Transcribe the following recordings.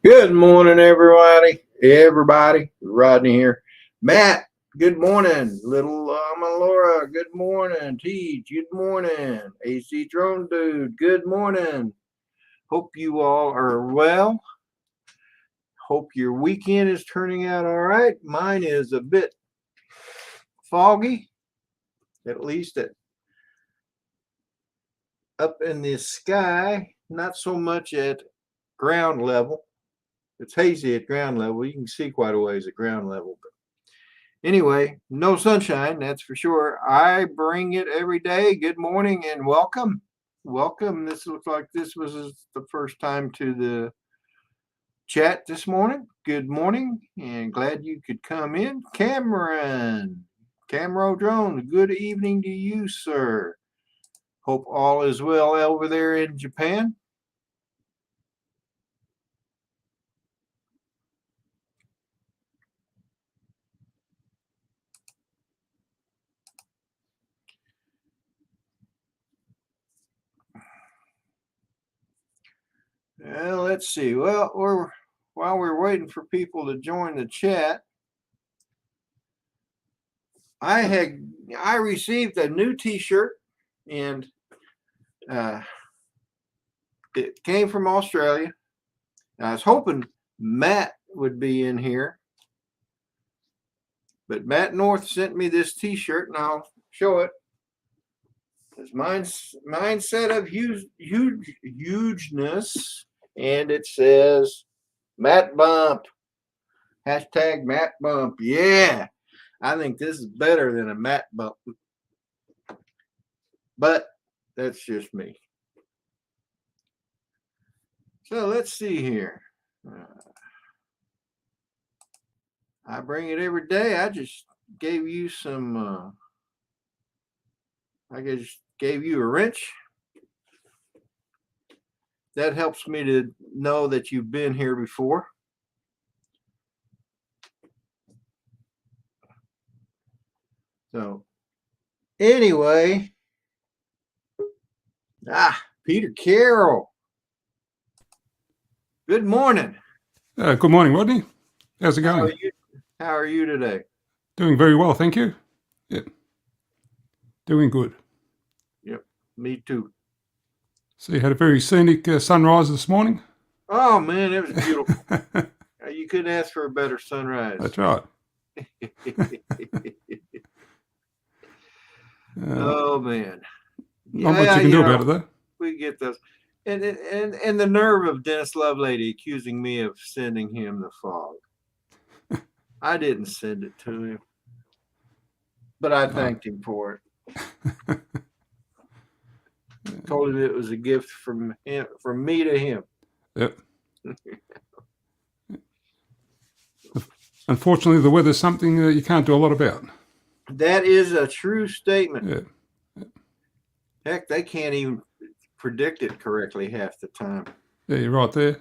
Good morning, everybody. Rodney here. Matt, good morning. Little Laura, good morning. Teach, good morning. AC Drone Dude, good morning. Hope you all are well. Hope your weekend is turning out all right. Mine is a bit foggy, at least up in the sky, not so much at ground level. It's hazy at ground level. You can see quite a ways at ground level. But anyway, no sunshine, that's for sure. I bring it every day. Good morning and welcome. Welcome. This looks like this was the first time to the chat this morning. Good morning and glad you could come in. Camero Drone, good evening to you, sir. Hope all is well over there in Japan. Well, let's see. Well, while we're waiting for people to join the chat, I received a new T-shirt, and it came from Australia. I was hoping Matt would be in here, but Matt North sent me this T-shirt, and I'll show it. It's mindset of hugeness, and it says Matt Bump. Hashtag Matt Bump. Yeah, I think this is better than a Matt Bump, but that's just me. So let's see here. I bring it every day. I just gave you some. I just gave you a wrench. That helps me to know that you've been here before. So anyway, Peter Carroll. Good morning. Good morning, Rodney. How's it going? How are you today? Doing very well, thank you. Yep. Doing good. Yep, me too. So you had a very scenic sunrise this morning? Oh, man, it was beautiful. You couldn't ask for a better sunrise. That's right. Oh, man. Not much you can do about it, though. We get those. And the nerve of Dennis Lovelady accusing me of sending him the fog. I didn't send it to him, but I thanked him for it. Told him it was a gift from me to him. Yep. Unfortunately, the weather's something you can't do a lot about. That is a true statement. Yeah. Heck, they can't even predict it correctly half the time. Yeah, you're right there.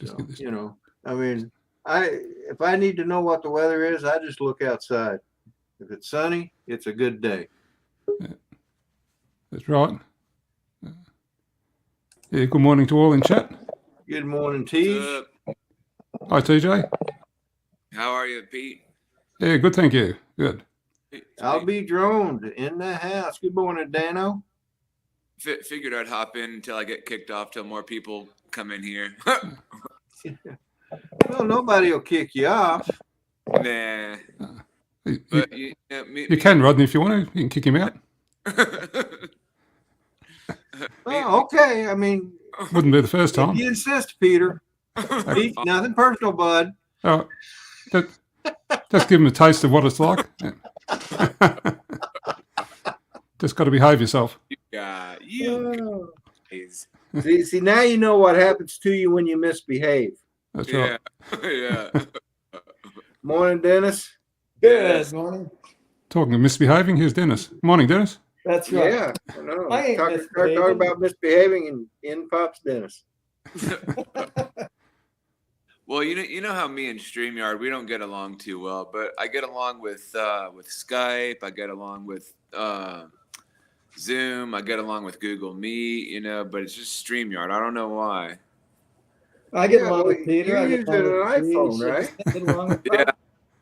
So, I mean, if I need to know what the weather is, I just look outside. If it's sunny, it's a good day. Yeah. That's right. Yeah, good morning to all in chat. Good morning, TJ. Hi, TJ. How are you, Pete? Yeah, good, thank you. Good. I'll be droned in the house. Good morning, Dano. Figured I'd hop in until I get kicked off till more people come in here. Well, nobody will kick you off. Nah. But you can, Rodney, if you want to. You can kick him out. Oh, okay. I mean, wouldn't be the first time. If you insist, Peter. Pete, nothing personal, bud. Oh, just give him a taste of what it's like. Just got to behave yourself. See, now you know what happens to you when you misbehave. That's right. Yeah. Morning, Dennis. Good morning. Talking of misbehaving, here's Dennis. Morning, Dennis. That's right. Yeah, I know. Talk about misbehaving and in pops Dennis. Well, you know how me and StreamYard, we don't get along too well, but I get along with Skype. I get along with Zoom. I get along with Google Meet, but it's just StreamYard. I don't know why. I get Yeah, along well, with Peter. you're I get using along with an G. iPhone, She right? just can't get along with Yeah, Bob,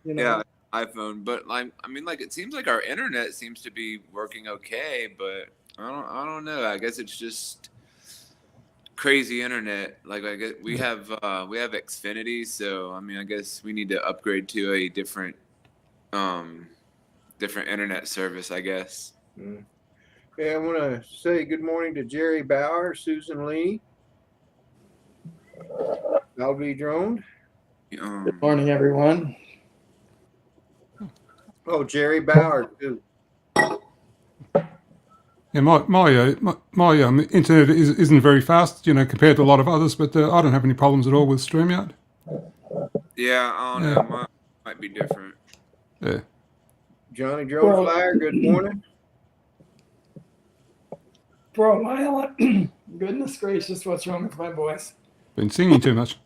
you know. yeah, iPhone. But like, I mean, like, it seems like our internet seems to be working okay, but I don't know. I guess it's just crazy internet. Like, I guess we have Xfinity, so I mean, I guess we need to upgrade to a um different internet service, I guess. Mm. Yeah, I want to say good morning to Jerry Bauer, Susan Lee. I'll be droned. Good morning, everyone. Oh, Jerry Bauer too. Yeah, my internet isn't very fast, compared to a lot of others, but I don't have any problems at all with StreamYard. Yeah, I don't know. Mine might be different. Yeah. Johnny Jones Flyer, good morning. For a while, goodness gracious, what's wrong with my voice? Been singing too much.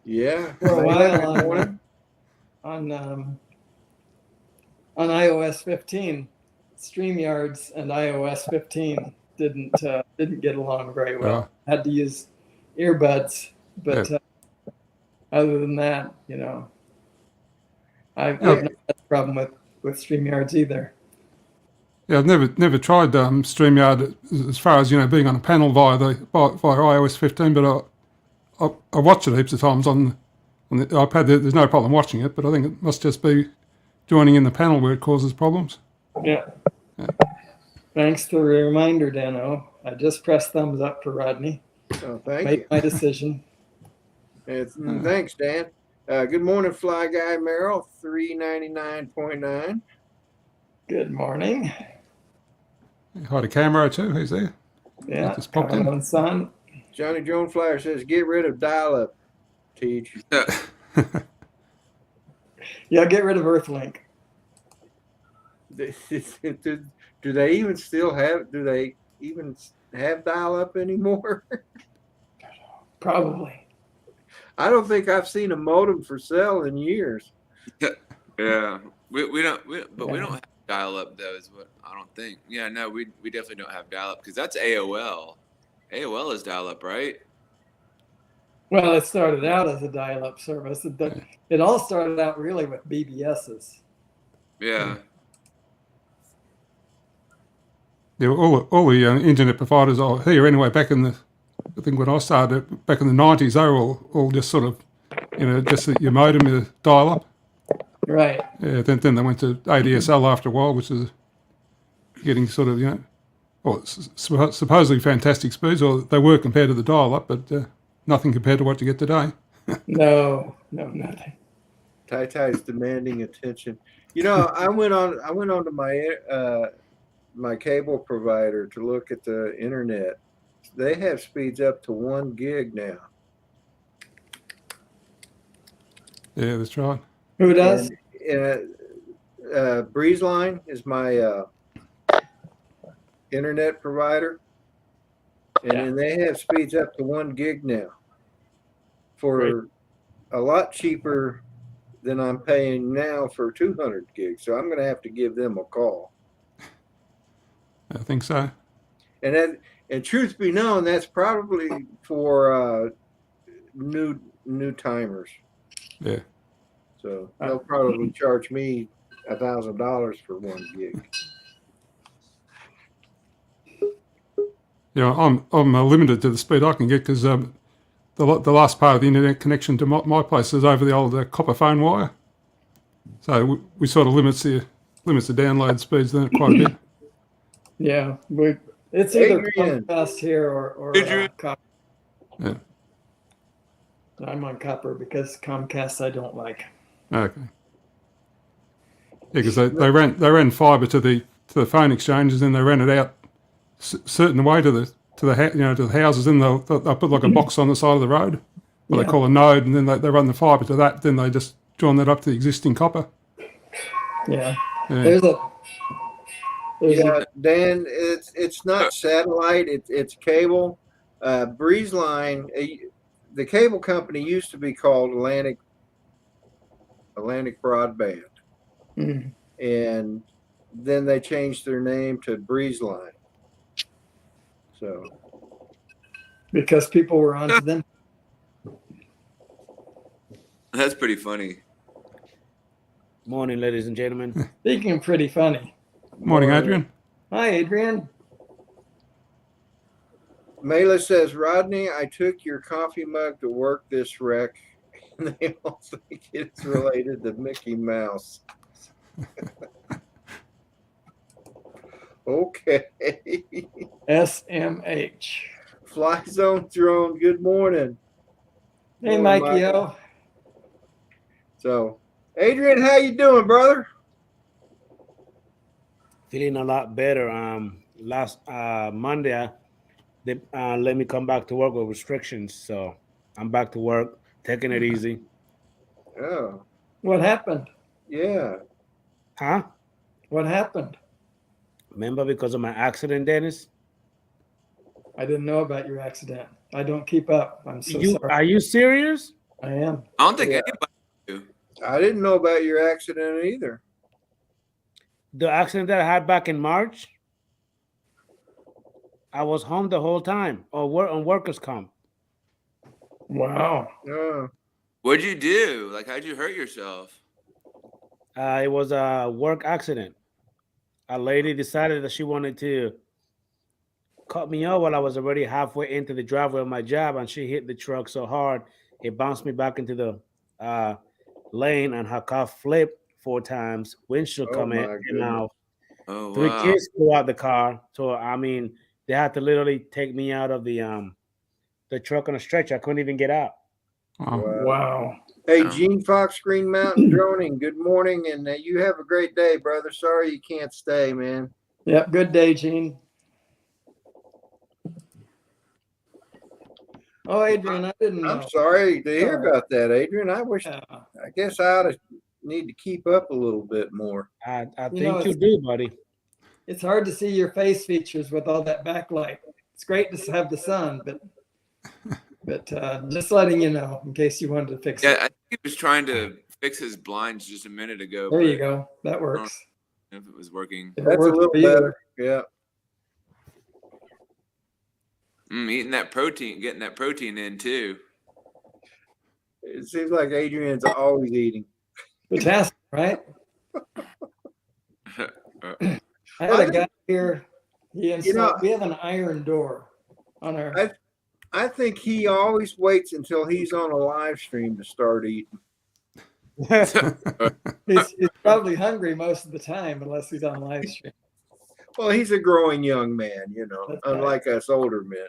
Yeah. For a Layla, while good morning. on iOS 15, StreamYards and iOS 15 didn't get along very well. Had to use earbuds, but other than that, I've not had a problem with StreamYards either. Yeah, I've never tried StreamYard as far as being on a panel via iOS 15, but I watch it heaps of times on the iPad. There's no problem watching it, but I think it must just be joining in the panel where it causes problems. Yeah. Thanks for the reminder, Dano. I just pressed thumbs up for Rodney. Oh, thank Made you. my decision. Thanks, Dan. Good morning, Fly Guy Merrill, 399.9. Good morning. Hi to Camera too. Who's there? Yeah, Just popped in. Carmen son. Johnny Jones Flyer says, get rid of dial-up, Teach. Yeah, get rid of Earthlink. Do they even have dial-up anymore? Probably. I don't think I've seen a modem for sale in years. Yeah, we don't have dial up though. Is what I don't think. Yeah, no, we definitely don't have dial up because that's AOL. AOL is dial up, right? Well, it started out as a dial-up service. It all started out really with BBSs. Yeah. Yeah, all the internet providers are here anyway. I think when I started back in the 90s, they were all just sort of, just your modem, dial up. Right. Yeah, then they went to ADSL after a while, which is getting sort of, supposedly fantastic speeds, or they were compared to the dial up, but nothing compared to what you get today. No, nothing. Tai-Tai's demanding attention. I went on to my cable provider to look at the internet. They have speeds up to 1 gig now. Yeah, that's right. Who does? BreezeLine is my internet provider, and they have speeds up to 1 gig now for a lot cheaper than I'm paying now for 200 gigs. So I'm going to have to give them a call. I think so. And truth be known, that's probably for new timers. Yeah. So they'll probably charge me $1,000 for 1 gig. I'm limited to the speed I can get because the last part of the internet connection to my place is over the old copper phone wire. So we sort of limits the download speeds then quite a bit. Yeah, it's either Comcast here or copper. Yeah. I'm on copper because Comcast I don't like. Okay. Yeah, because they ran fibre to the phone exchanges, and they ran it out certain way to the houses. Then they'll put like a box on the side of the road, what they call a node, and then they run the fibre to that. Then they just join that up to the existing copper. Yeah. Dan, it's not satellite, it's cable. BreezeLine, the cable company used to be called Atlantic Broadband, and then they changed their name to BreezeLine. So because people were onto them. That's pretty funny. Morning, ladies and gentlemen. Speaking of pretty funny. Morning, Adrian. Hi, Adrian. Mela says, Rodney, I took your coffee mug to work this wreck, and they all think it's related to Mickey Mouse. Okay. SMH. Fly Zone Drone, good morning. Hey, Morning, Mikey. Michael. So, Adrian, how you doing, brother? Feeling a lot better. Last Monday, they let me come back to work with restrictions, so I'm back to work, taking it easy. Oh, What happened? yeah. Huh? What happened? Remember because of my accident, Dennis? I didn't know about your accident. I don't keep up. I'm so sorry. Are you serious? I am. I don't think Yeah. anybody do. I didn't know about your accident either. The accident that I had back in March, I was home the whole time, or on workers' comp. Wow. Oh, What'd you do? Like, how'd you hurt yourself? It was a work accident. A lady decided that she wanted to cut me off while I was already halfway into the driveway of my job, and she hit the truck so hard it bounced me back into the lane, and her car flipped 4 times. Windshield Oh, come in my and goodness. out. Oh, 3 wow. kids flew out the car. So I mean, they had to literally take me out of the truck on a stretcher. I couldn't even get out. Wow. Wow. Hey, Oh. Gene Fox, Green Mountain Droning, good morning, and you have a great day, brother. Sorry you can't stay, man. Yep. Good day, Gene. Oh, Adrian, I didn't know. I'm sorry to hear Sorry. about that, Adrian. I Yeah. guess I ought to need to keep up a little bit more. I You know, think you do, buddy. It's hard to see your face features with all that backlight. It's great to have the sun, but just letting you know in case you wanted to fix Yeah, it. I think he was trying to fix his blinds just a minute ago. There you but go. That works. I don't know if it was working. If it That's a works little for you. better. Yeah. Eating that protein, getting that protein in too. It seems like Adrian's always eating. Fantastic, right? I had a guy here. He installed. We have an iron door on our. I think he always waits until he's on a live stream to start eating. He's probably hungry most of the time, unless he's on live stream. Well, he's a growing young man, That's right. unlike us older men.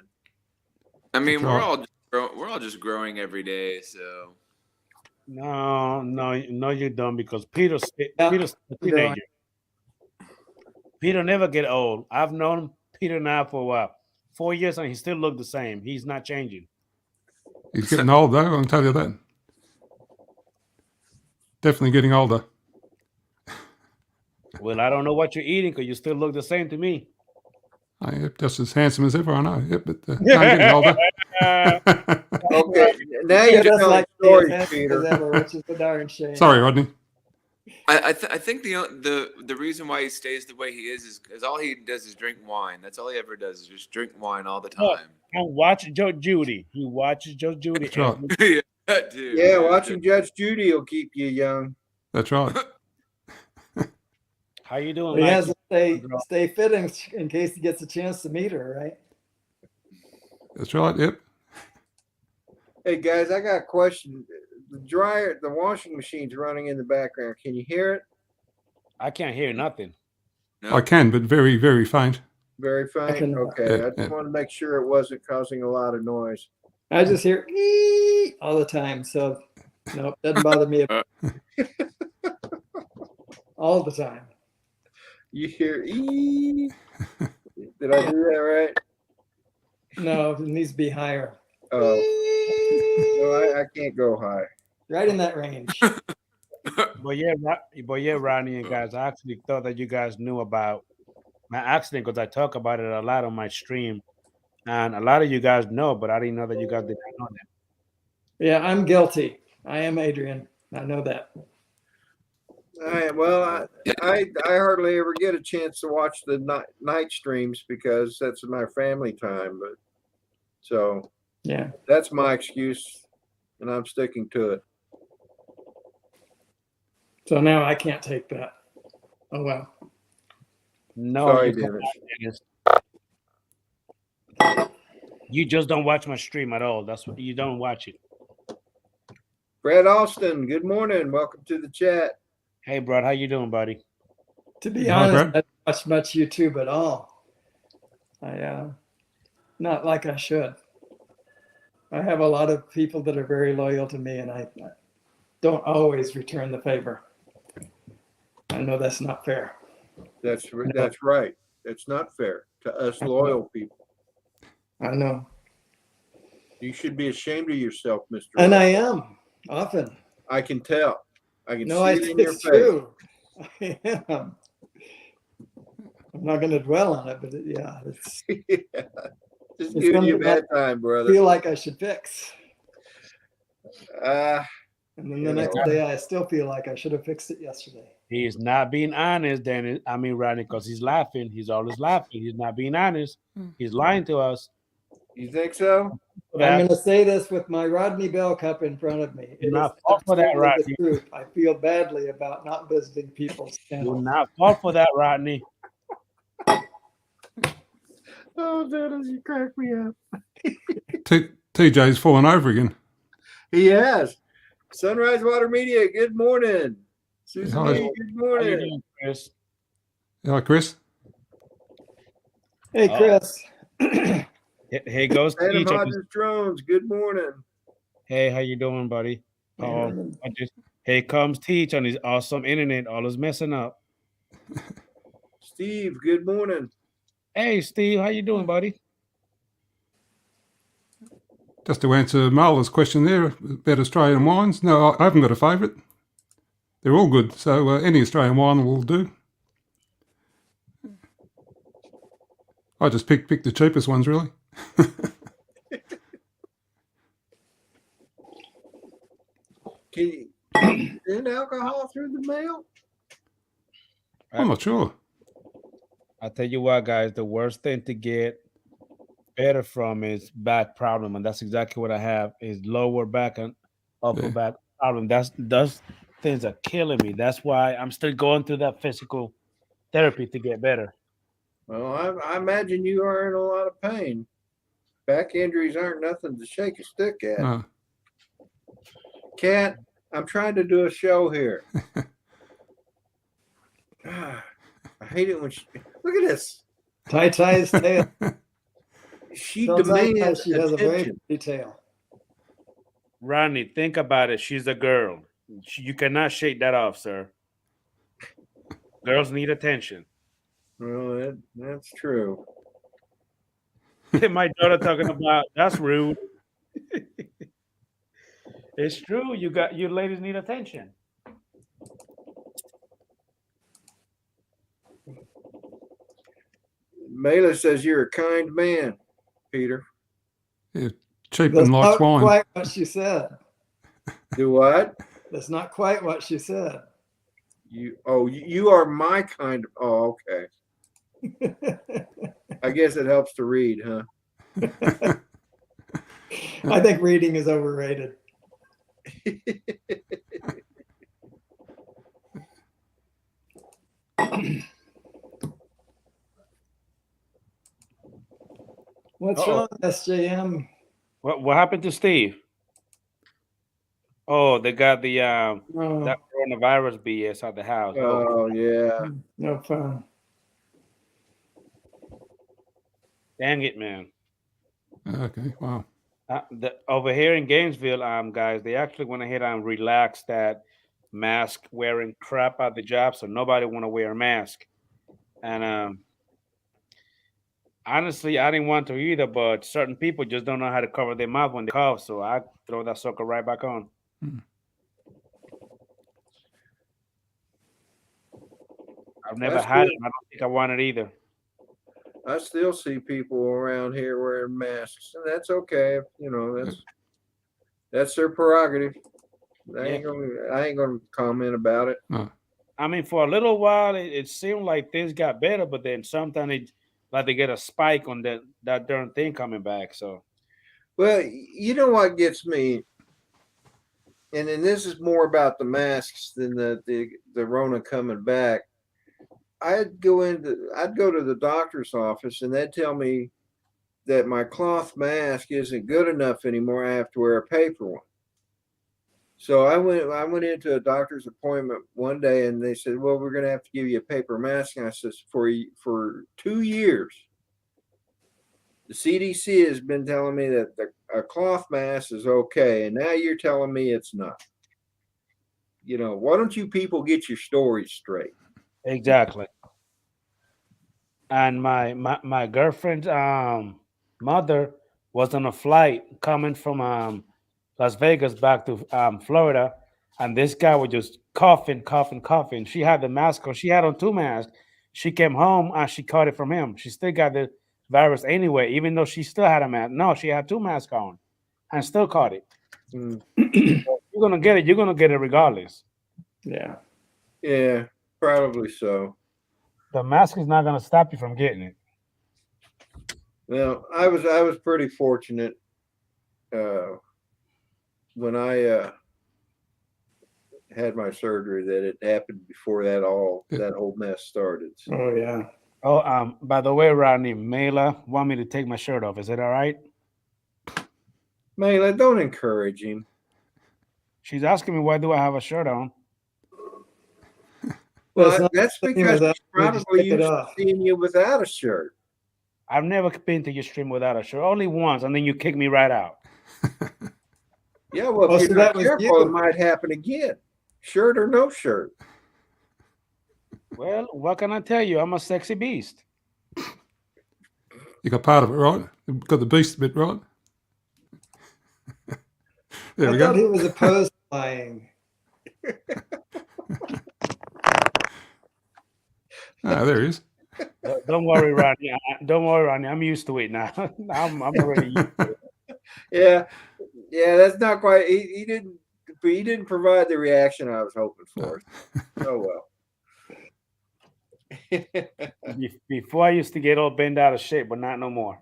I mean, Right. we're all just growing every day. So No, you don't, because Peter's Yeah, a teenager. Peter never get old. I've known Peter now for what, 4 years, and he still look the same. He's not changing. He's getting old, though, I can tell you that. Definitely getting older. Well, I don't know what you're eating, because you still look the same to me. Yep, just as handsome as ever, I know. Yep, but no, I'm getting older. Okay, now Yeah, you're that's telling like stories, as Peter. ever, which is a darn shame. Sorry, Rodney. I think the reason why he stays the way he is all he does is drink wine. That's all he ever does is just drink wine all the Oh. time. And watch Joe Judy. He watches Joe Judy. That's right. Yeah, that too. Yeah, watching Judge Judy will keep you young. That's right. How you doing, He Mike? has to stay fit in case he gets a chance to meet her, right? That's right. Yep. Hey guys, I got a question. The washing machine's running in the background. Can you hear it? I can't hear nothing. No. I can, but very, very faint. Very fine. can- Okay, Yeah, I just yeah. wanted to make sure it wasn't causing a lot of noise. I just hear "ee" all the time, so nope, doesn't bother me all the time. You hear ee? Did I do that right? No, it needs to be higher. Oh, Ee, no, I can't go high. right in that range. But yeah, Rodney and guys, I actually thought that you guys knew about my accident, because I talk about it a lot on my stream, and a lot of you guys know, but I didn't know that you guys did not know that. Yeah, I'm guilty. I am Adrian. I know that. I hardly ever get a chance to watch the night streams because that's my family time. But so Yeah. that's my excuse, and I'm sticking to it. So now I can't take that. Oh well. No, Sorry, you can't, Dennis. Dennis. You just don't watch my stream at all. That's what you don't watch it. Brad Austin, good morning. Welcome to the chat. Hey, bro, how you doing, buddy? To be Hi, honest, Brad. I don't watch much YouTube at all. Not like I should. I have a lot of people that are very loyal to me, and I don't always return the favor. I know that's not fair. That's right. That's not fair to us loyal people. I know. You should be ashamed of yourself, Mr. And Ross. I am often. I can tell. I can No, see it in your it's face. true. I am. I'm not going to dwell on it, but yeah, it's Yeah. Just It's giving you a something bad time, brother. feel like I should fix. Uh, And then the next day, I still feel like I should have fixed it yesterday. He is not being honest, Dennis. I mean, Rodney, because he's laughing. He's always laughing. He's not being honest. He's lying to us. you think so? I'm going to say this with my Rodney Bell cup in front of me. It is Not fall for that, absolutely Rodney. the truth. I feel badly about not visiting people's Do channels. not fall for that, Rodney. Oh, Dennis, you crack me up. TJ's fallen over again. He has. Sunrise Water Media, good morning. Susan Hi. Lee, good How you morning. doing, Chris? Hi, Chris. Hey, Chris. Here goes Adam Teach. Hodges Drones, good morning. Hey, how you doing, buddy? Here comes Teach on his awesome internet. All is messing up. Steve, good morning. Hey, Steve, how you doing, buddy? Just to answer Marla's question there about Australian wines, no, I haven't got a favourite. They're all good, so any Australian wine will do. I just picked the cheapest ones, really. Can you send alcohol through the mail? I'm not sure. I tell you what, guys, the worst thing to get better from is back problem, and that's exactly what I have: is lower back and upper back problem. Those things are killing me. That's why I'm still going through that physical therapy to get better. Well, I imagine you are in a lot of pain. Back injuries aren't nothing to shake a stick at. No. Cat, I'm trying to do a show here. I hate it when she look at this. Tai's tail. She Sounds like demands she has a very attention. pretty tail. Rodney, think about it. She's a girl. You cannot shake that off, sir. Girls need attention. Well, that's true. My daughter talking about that's rude. It's true. You ladies need attention. Mela says you're a kind man, Peter. Yeah, cheap That's and likes not wine. quite what she said. Do what? That's not quite what she said. You are my kind of. Oh, okay. I guess it helps to read, huh? I think reading is overrated. What's Uh-oh. wrong, SJM? What happened to Steve? Oh, they got the Oh, that coronavirus BS at the house. Oh, yeah. no fun. Dang it, man. Okay, wow. Over here in Gainesville, guys, they actually went ahead and relaxed that mask wearing crap at the job, so nobody want to wear a mask. And honestly, I didn't want to either, but certain people just don't know how to cover their mouth when they cough, so I throw that sucker right back on. I've never That's had good. it. And I don't think I want it either. I still see people around here wearing masks, and that's okay. You know, that's their prerogative. I ain't gonna comment about it. No. I mean, for a little while, it seemed like things got better, but then sometimes they get a spike on that darn thing coming back. So, Well, you know what gets me? and then this is more about the masks than the Rona coming back. I'd go to the doctor's office and they'd tell me that my cloth mask isn't good enough anymore. I have to wear a paper one. So I went into a doctor's appointment one day and they said, well, we're going to have to give you a paper mask. And I said, for 2 years, the CDC has been telling me that a cloth mask is okay. And now you're telling me it's not. Why don't you people get your stories straight? Exactly. And my girlfriend's mother was on a flight coming from Las Vegas back to Florida, and this guy was just coughing. She had the mask on. She had on 2 masks. She came home and she caught it from him. She still got the virus anyway, even though she still had a mask. No, she had 2 masks on and still caught it. Mm. So you're gonna get it. You're gonna get it regardless. Yeah. Yeah, probably so. The mask is not gonna stop you from getting it. Well, I was pretty fortunate when I had my surgery that it happened before that whole mess started. So. Oh yeah. Oh, by the way, Rodney, Mela want me to take my shirt off. Is it all right? Mayla, don't encourage him. She's asking me why do I have a shirt on. Well, that's the same because as us. she's We just probably take it used to off. seeing you without a shirt. I've never been to your stream without a shirt. Only once, and then you kick me right out. Yeah, well, Oh, if so you're that not was careful, you. it might happen again. Shirt or no shirt. Well, what can I tell you? I'm a sexy beast. You got part of it right. You got the beast bit right. There I we thought go. he was opposed to lying. Ah, there he is. Don't worry, Rodney. Don't worry, Rodney. I'm used to it now. I'm already used to it. Yeah, that's not quite. He didn't provide the reaction I was hoping for. Oh well. Before I used to get all bent out of shape, but not no more.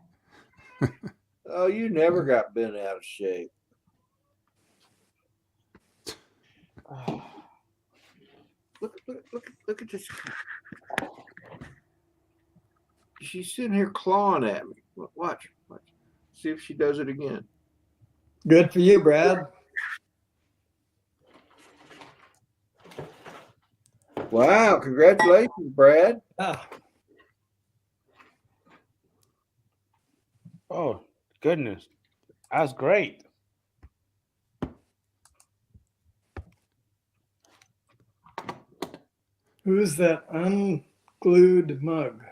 Oh, you never got bent out of shape. Look at this. She's sitting here clawing at me. Watch. See if she does it again. Good for you, Brad. Wow, congratulations, Brad. Ah, Oh, goodness. That's great. who's that unglued mug?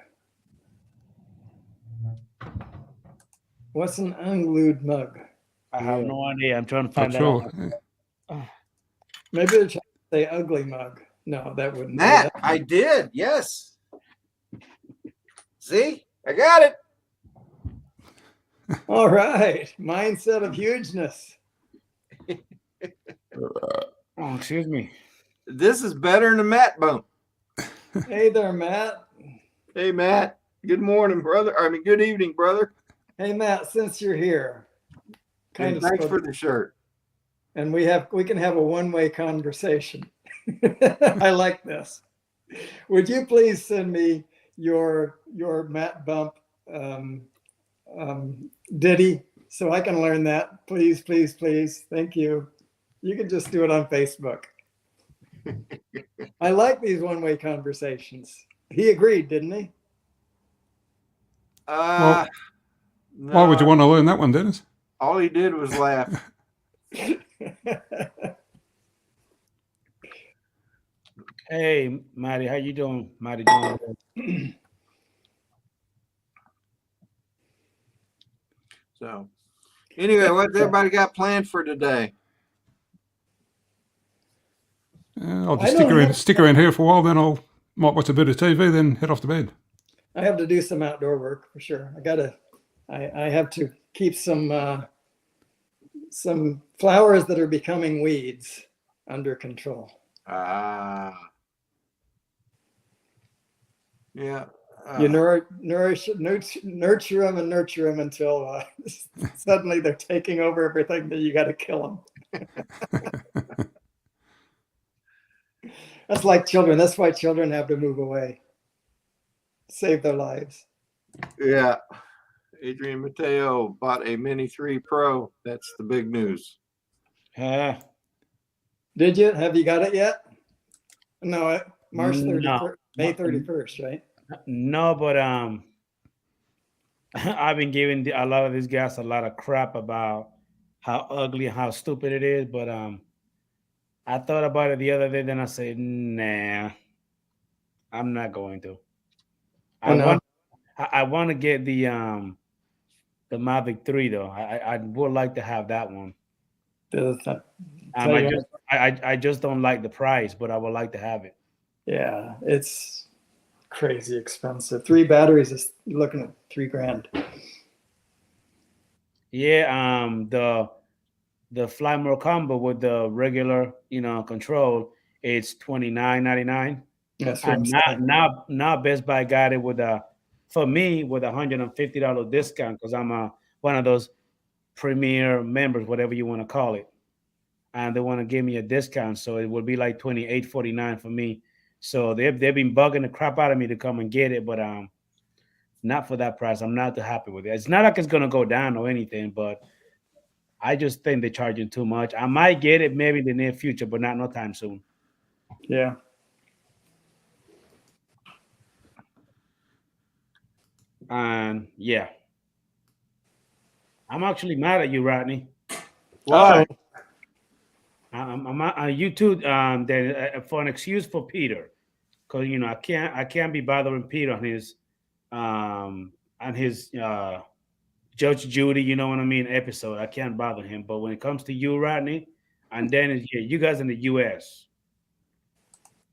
What's an unglued mug? I have no idea. I'm trying to find Not out. sure. Maybe they're trying to say ugly mug. No, that wouldn't be Matt, that. I did. Yes. See, I got it. All right. Mindset of hugeness. Oh, excuse me. This is better than a Matt bump. Hey there, Matt. Hey, Matt. Good morning, brother. Good evening, brother. Hey, Matt, since you're here, And thanks for the shirt. and we can have a one-way conversation. I like this. Would you please send me your Matt Bump ditty so I can learn that? Please. Thank you. You can just do it on Facebook. I like these one-way conversations. He agreed, didn't he? Why would you want to learn that one, Dennis? All he did was laugh. Hey, Marty, how you doing? Marty doing good. So, anyway, what's everybody got planned for today? I'll I just don't stick around here for a while, then might watch a bit of TV, then head off to bed. I have to do some outdoor work for sure. I have to keep some flowers that are becoming weeds under control. Yeah. You nurture them until suddenly they're taking over everything that you got to kill them. That's like children. That's why children have to move away. Save their lives. Yeah. Adrian Mateo bought a Mini 3 Pro. That's the big news. Did you? Have you got it yet? No, March 31st, No. May 31st, right? No, but I've been giving a lot of these guys a lot of crap about how ugly and how stupid it is. But I thought about it the other day. Then I said, nah, I'm not going to. I want to get the Mavic 3 though. I would like to have that one. I just don't like the price, but I would like to have it. Yeah, it's crazy expensive. 3 batteries is looking at $3,000. Yeah, the Fly More combo with the regular, control, it's $29.99. That's what And I'm saying. now Best Buy got it with for me with $150 discount because I'm one of those premier members, whatever you want to call it, and they want to give me a discount, so it would be like $28.49 for me. So they've been bugging the crap out of me to come and get it, but not for that price. I'm not too happy with it. It's not like it's gonna go down or anything, but I just think they're charging too much. I might get it maybe in the near future, but not no time soon. Yeah. And yeah, I'm actually mad at you, Rodney. Why? I'm on YouTube for an excuse for Peter, because I can't be bothering Peter on his Judge Judy, you know what I mean, episode. I can't bother him. But when it comes to you, Rodney, and Dennis, you guys in the US,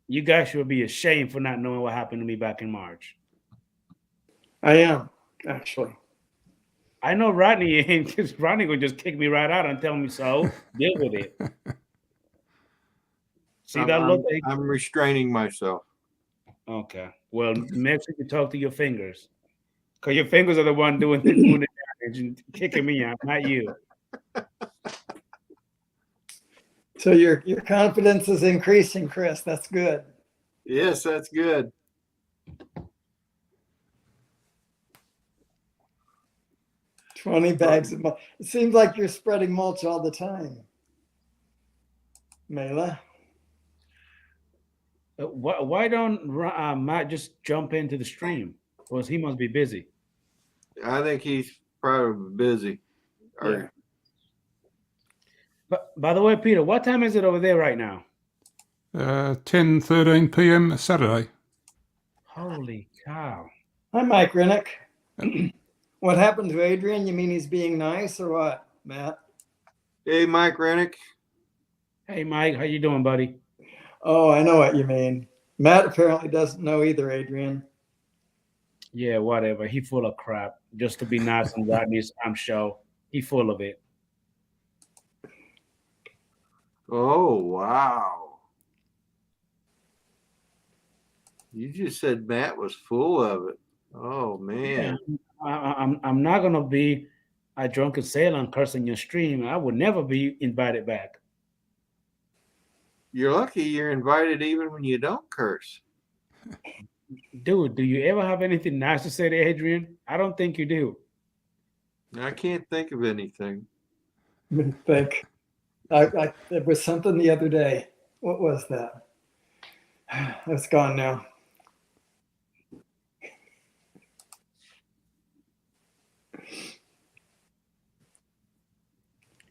you guys should be ashamed for not knowing what happened to me back in March. I am, actually. I know Rodney ain't, because Rodney will just kick me right out and tell me so. Deal with it. See that look? I'm restraining myself. Okay. Well, make sure you talk to your fingers, because your fingers are the one doing the damage and kicking me out, not you. So your confidence is increasing, Chris. That's good. Yes, that's good. $20 bags of mulch. It seems like you're spreading mulch all the time. Mela? Why don't Matt just jump into the stream? Because he must be busy. I think he's probably busy. Yeah. But by the way, Peter, what time is it over there right now? 10:13 p.m. Saturday. Holy cow. Hi, Mike Rennick. What happened to Adrian? You mean he's being nice or what, Matt? Hey, Mike Rennick. Hey, Mike, how you doing, buddy? Oh, I know what you mean. Matt apparently doesn't know either, Adrian. Yeah, whatever. He full of crap. Just to be nice on Rodney's show. He full of it. Oh, wow. You just said Matt was full of it. Oh, man. Yeah, I'm not going to be a drunken sailor and cursing your stream. I would never be invited back. You're lucky you're invited even when you don't curse. Dude, do you ever have anything nice to say to Adrian? I don't think you do. I can't think of anything. Let me think. There was something the other day. What was that? It's gone now.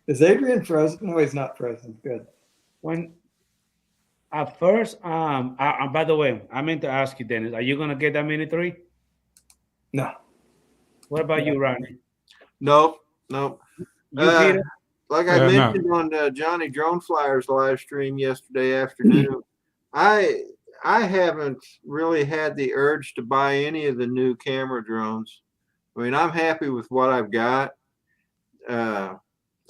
Is Adrian frozen? No, he's not frozen. Good. When at first, by the way, I meant to ask you, Dennis, are you gonna get that Mini 3? No. What about you, Rodney? Nope. You, Peter? Like I No. mentioned on Johnny Drone Flyer's live stream yesterday afternoon, I haven't really had the urge to buy any of the new camera drones. I mean, I'm happy with what I've got.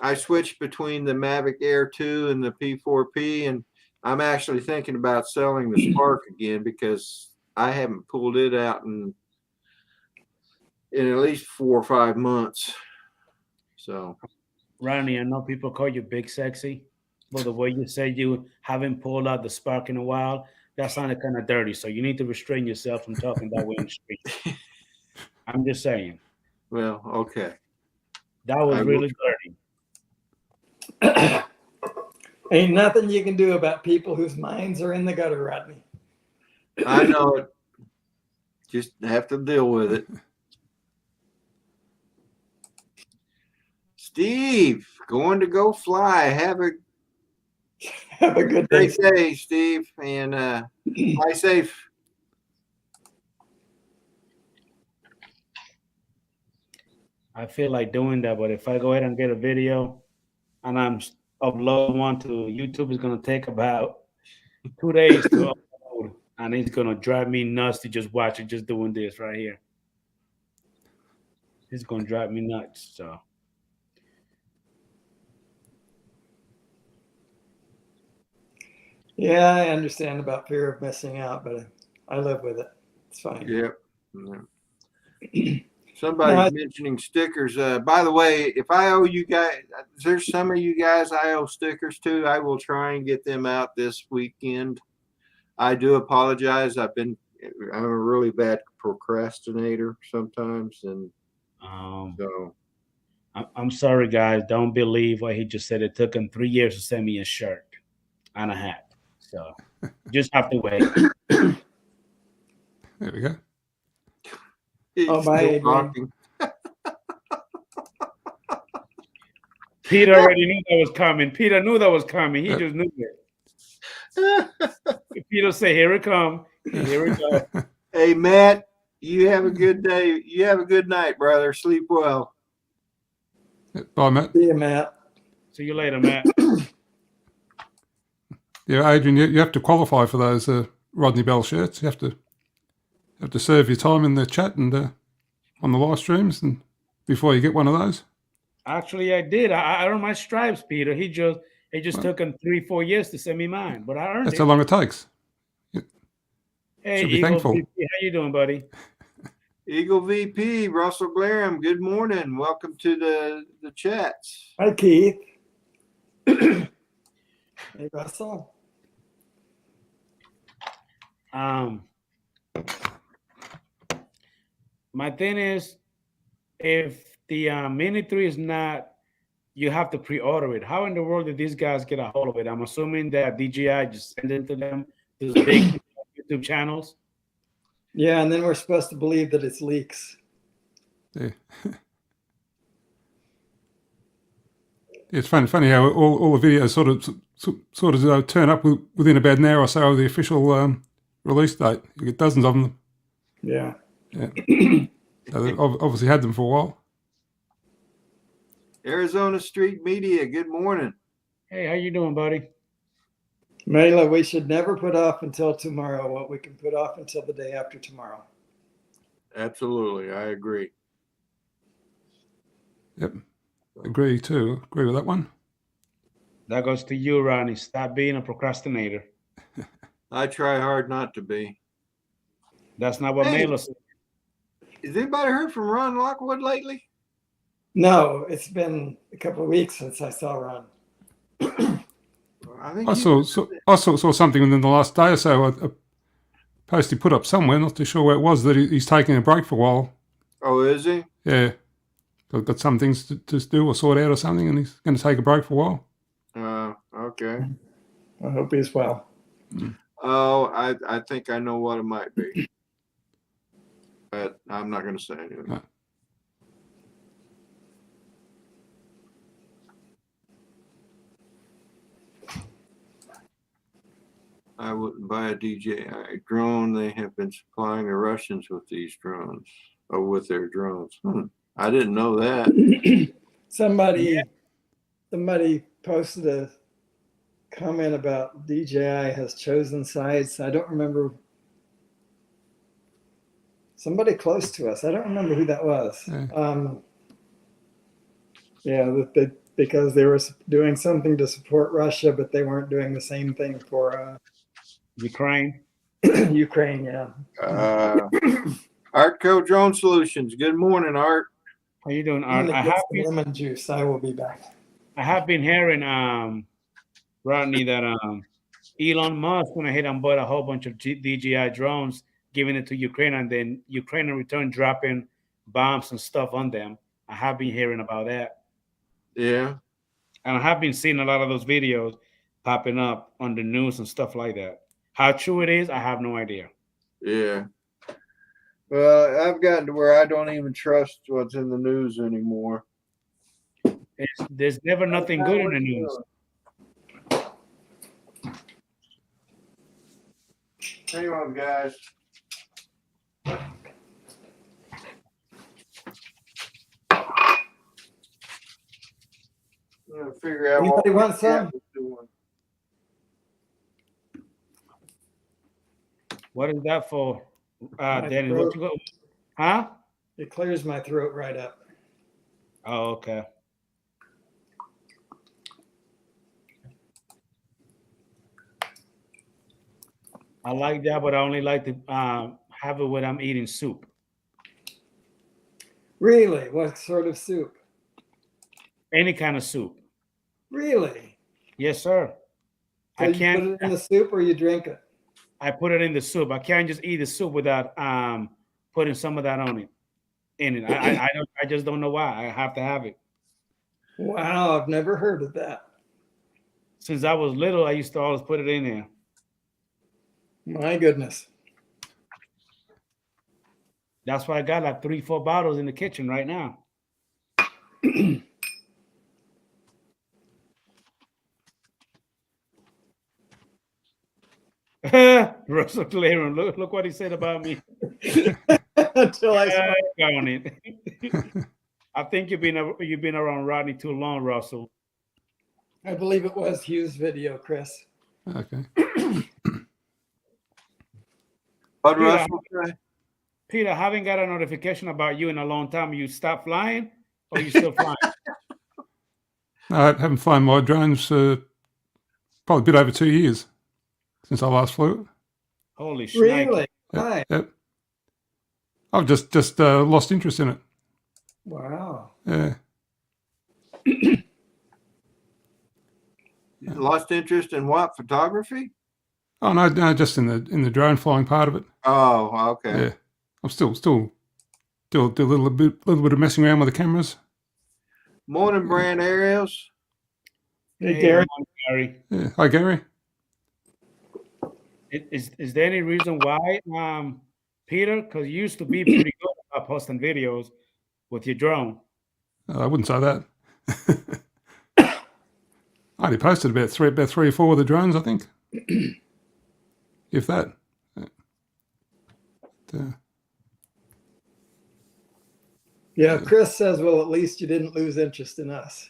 I switched between the Mavic Air 2 and the P4P, and I'm actually thinking about selling the Spark again because I haven't pulled it out in at least 4 or 5 months. So, Rodney, I know people call you big sexy, but the way you say you haven't pulled out the Spark in a while, that sounded kind of dirty. So you need to restrain yourself from talking that way in the street. I'm just saying. Well, okay. That was I will really dirty. Ain't nothing you can do about people whose minds are in the gutter, Rodney. I know it. Just have to deal with it. Steve, going to go fly. Have a good day. great day, Steve, and fly safe. I feel like doing that, but if I go ahead and get a video and I'm upload one to YouTube, it's gonna take about 2 days to upload, and it's gonna drive me nuts to just watch it, just doing this right here. It's gonna drive me nuts. So Yeah, I understand about fear of missing out, but I live with it. It's fine. Yep. Somebody's mentioning stickers. By the way, if I owe you guys, there's some of you guys I owe stickers to. I will try and get them out this weekend. I do apologize. I'm a really bad procrastinator sometimes, and so I'm sorry, guys. Don't believe what he just said. It took him 3 years to send me a shirt and a hat. So just have to wait. There we go. it's bye, still Adrian. talking. Peter already knew that was coming. Peter knew that was coming. He just knew it. Peter say, "Here it come. Here we go." Hey, Matt, you have a good day. You have a good night, brother. Sleep well. Bye, Matt. See you, Matt. See you later, Matt. Yeah, Adrian, you have to qualify for those Rodney Bell shirts. You have to serve your time in the chat and on the live streams, and before you get one of those. Actually, I did. I earned my stripes, Peter. It just took him 3-4 years to send me mine, but I earned That's it. how long it takes. Hey, should be Eagle thankful. VP, how you doing, buddy? Eagle VP, Russell Graham, good morning. Welcome to the chats. Hi, Keith. Hey, Russell. My thing is, if the Mini 3 is not, you have to pre-order it. How in the world did these guys get a hold of it? I'm assuming that DJI just sent it to them, those big YouTube channels. Yeah, and then we're supposed to believe that it's leaks. Yeah. It's funny how all the videos sort of turn up within about an hour or so of the official release date. You get dozens of them. Yeah. So they've obviously had them for a while. Arizona Street Media, good morning. Hey, how you doing, buddy? Mela, we should never put off until tomorrow what we can put off until the day after tomorrow. Absolutely, I agree. Yep. Agree with that one. That goes to you, Ronnie. Stop being a procrastinator. I try hard not to be. That's not what Hey. Mela said. Has anybody heard from Ron Lockwood lately? No, it's been a couple of weeks since I saw Ron. I think I saw something within the last day or so. A post he put up somewhere, not too sure where it was, that he's taking a break for a while. Oh, is he? Yeah. Got some things to do or sort out or something, and he's going to take a break for a while. Okay. I hope he's well. Oh, I think I know what it might be. But I'm not going to say anything. No. I wouldn't buy a DJI drone. They have been supplying the Russians with these drones, or with their drones. I didn't know that. Somebody posted a comment about DJI has chosen sides. I don't remember. Somebody close to us. I don't remember who that was. Because they were doing something to support Russia, but they weren't doing the same thing for Ukraine. Ukraine. Yeah. Artco Drone Solutions. Good morning, Art. How you doing, I'm Art? gonna get some lemon juice. I will be back. I have been hearing, Rodney, that Elon Musk went ahead and bought a whole bunch of DJI drones, giving it to Ukraine, and then Ukraine in return dropping bombs and stuff on them. I have been hearing about that. Yeah. And I have been seeing a lot of those videos popping up on the news and stuff like that. How true it is, I have no idea. Yeah. Well, I've gotten to where I don't even trust what's in the news anymore. There's never nothing good in the news. Hang on, guys. I'm gonna figure out Anybody what want some? doing. What is that for, My Danny? throat. What you go? Huh? It clears my throat right up. Oh, okay. I like that, but I only like to have it when I'm eating soup. Really? What sort of soup? Any kind of soup. Really? Yes, sir. So I you can't. put it in the soup or you drink it? I put it in the soup. I can't just eat the soup without putting some of that on it. In it. I just don't know why. I have to have it. Wow, I've never heard of that. Since I was little, I used to always put it in there. My goodness. That's why I got like 3-4 bottles in the kitchen right now. Russell Claren, look what he said about me. Until I saw On it. I think you've been around Rodney too long, Russell. I believe it was Hugh's video, Chris. Okay. What Peter, Russell say? Peter, I haven't got a notification about you in a long time. You stopped flying, or you still flying? No, I haven't flown my drones for probably a bit over 2 years since I last flew it. Holy shit! Really? Yep, Hi. yep. I've just lost interest in it. Wow. Yeah. Lost interest in what? Photography? Oh no, just in the drone flying part of it. Oh, okay. Yeah. I'm still do a little bit of messing around with the cameras. Morning, brand aerials. Hey, Hey, Gary. Gary. Yeah. Hi, Gary. Is there any reason why, Peter? Because you used to be pretty good about posting videos with your drone. I wouldn't say that. I only posted about three or four of the drones, I think. If that. Yeah, Chris says, well, at least you didn't lose interest in us.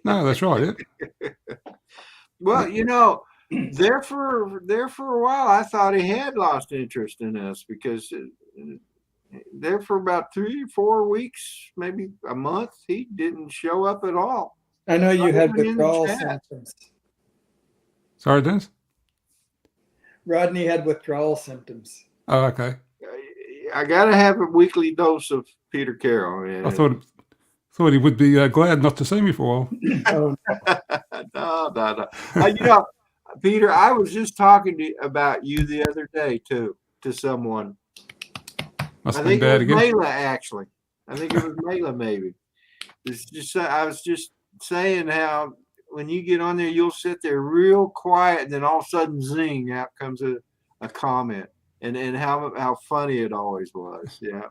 No, that's right. Yeah. Well, you know, there for a while, I thought he had lost interest in us because there for about 3-4 weeks, maybe a month, he didn't show up at all. I know you Not had even in the withdrawal chat. symptoms. Sorry, Dennis. Rodney had withdrawal symptoms. Oh, okay. I gotta have a weekly dose of Peter Carroll. Man. I thought he would be glad not to see me for a while. Oh, no. You know, Peter, I was just talking about you the other day too to someone. Must I have been think it bad was again. Mayla, actually. I think it was Mayla, maybe. It's just I was just saying how when you get on there, you'll sit there real quiet, and then all of a sudden, zing! Out comes a comment, and how funny it always was. Yeah.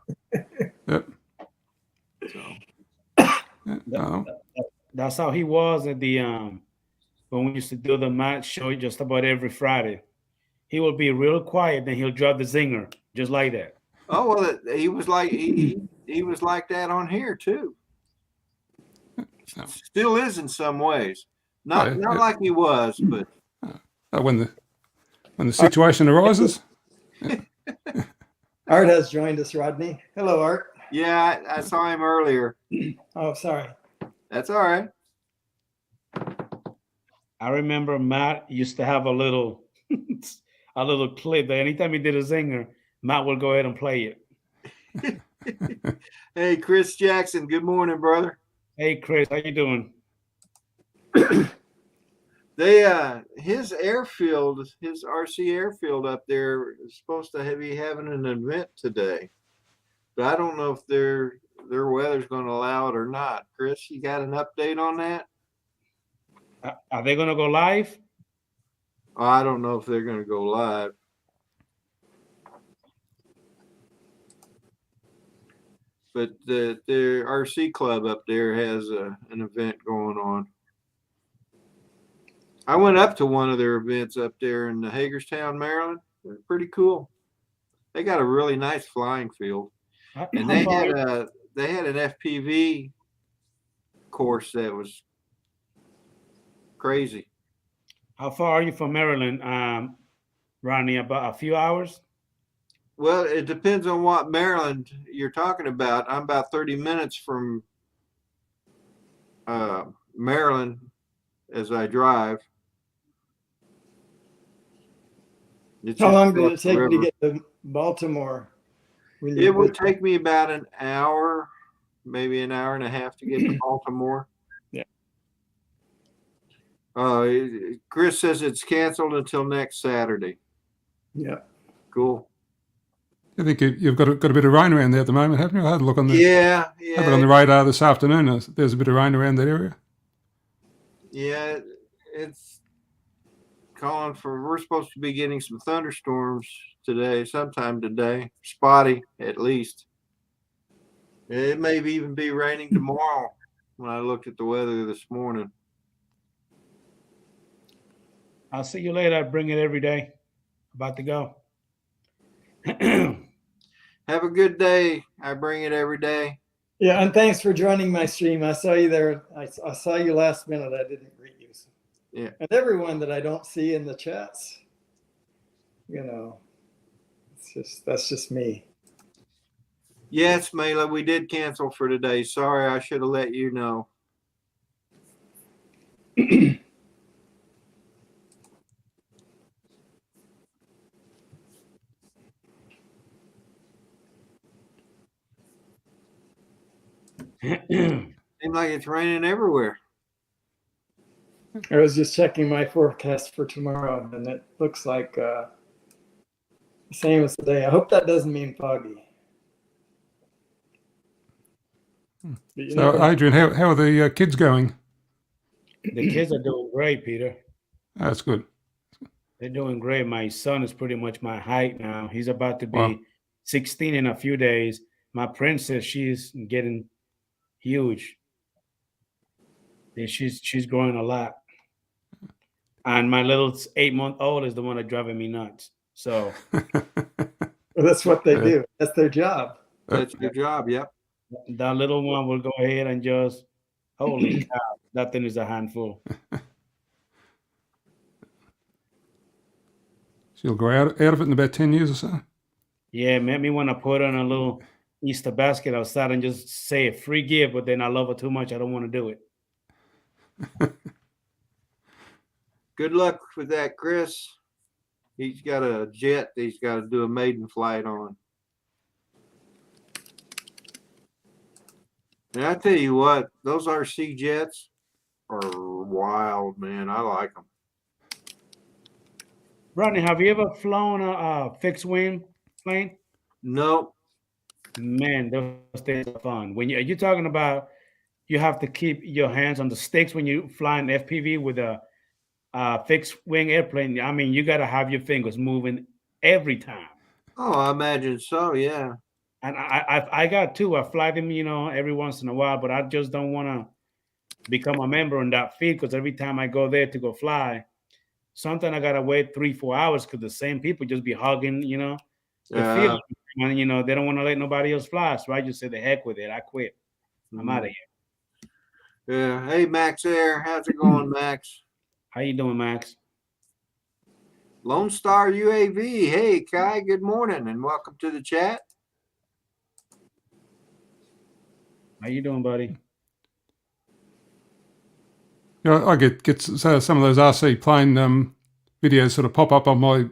Yep. So. Yeah, no. That's how he was at the when we used to do the match show just about every Friday. He will be real quiet, then he'll drop the zinger just like that. Oh well, he was like he was like that on here too. Still is in some ways. Not like he was, but When the situation arises. Art has joined us, Rodney. Hello, Art. yeah, I saw him earlier. Oh, sorry. That's all right. I remember Matt used to have a little clip that anytime he did a zinger, Matt will go ahead and play it. Hey, Chris Jackson. Good morning, brother. Hey, Chris, how you doing? His airfield, his RC airfield up there is supposed to be having an event today, but I don't know if their weather's going to allow it or not. Chris, you got an update on that? Are they gonna go live? Oh, I don't know if they're going to go live. But the RC club up there has an event going on. I went up to one of their events up there in Hagerstown, Maryland. They're pretty cool. They got a really nice flying field, and they had an FPV course that was crazy. How far are you from Maryland, Rodney? About a few hours? Well, it depends on what Maryland you're talking about. I'm about 30 minutes from Maryland as I drive. How long did it take you to get to Baltimore? It would take me about an hour, maybe an hour and a half to get to Baltimore. Yeah. Chris says it's canceled until next Saturday. Yeah. Cool. I think you've got a bit of rain around there at the moment, haven't you? I had a look on the Yeah. had it on the radar this afternoon. There's a bit of rain around that area. Yeah, it's calling for. We're supposed to be getting some thunderstorms today, sometime today. Spotty, at least. It may even be raining tomorrow. When I looked at the weather this morning. I'll see you later. I bring it every day. About to go. Have a good day. I bring it every day. Yeah, and thanks for joining my stream. I saw you there. I saw you last minute. I didn't greet you. So. Yeah. And everyone that I don't see in the chats, that's just me. Yes, Mela, we did cancel for today. Sorry, I should have let you know. Seems like it's raining everywhere. I was just checking my forecast for tomorrow, and it looks like the same as today. I hope that doesn't mean foggy. So, Adrian, how are the kids going? The kids are doing great, Peter. That's good. They're doing great. My son is pretty much my height now. He's about to be 16 in a few days. My princess, she's getting huge. And she's growing a lot. And my little 8-month-old is the one that's driving me nuts. So that's what they do. That's their job. That's your job. Yep. That little one will go ahead and just, holy cow, that thing is a handful. She'll grow out of it in about 10 years or so. Yeah, made me want to put her in a little Easter basket outside and just say a free gift, but then I love her too much. I don't want to do it. Good luck with that, Chris. He's got a jet that he's got to do a maiden flight on. And I tell you what, those RC jets are wild, man. I like them. Rodney, have you ever flown a fixed wing plane? No. Man, those things are fun. When you're talking about, you have to keep your hands on the sticks when you fly an FPV with a fixed wing airplane. I mean, you got to have your fingers moving every time. Oh, I imagine so. Yeah. And I got two. I fly them, every once in a while, but I just don't want to become a member on that field because every time I go there to go fly, sometimes I gotta wait 3-4 hours because the same people just be hugging, the field. And, they don't want to let nobody else fly. So I just say the heck with it. I quit. I'm out of here. Yeah. Hey, Max Air. How's it going, Max? How you doing, Max? Lone Star UAV. Hey, Kai. Good morning and welcome to the chat. How you doing, buddy? I get some of those RC plane videos sort of pop up on my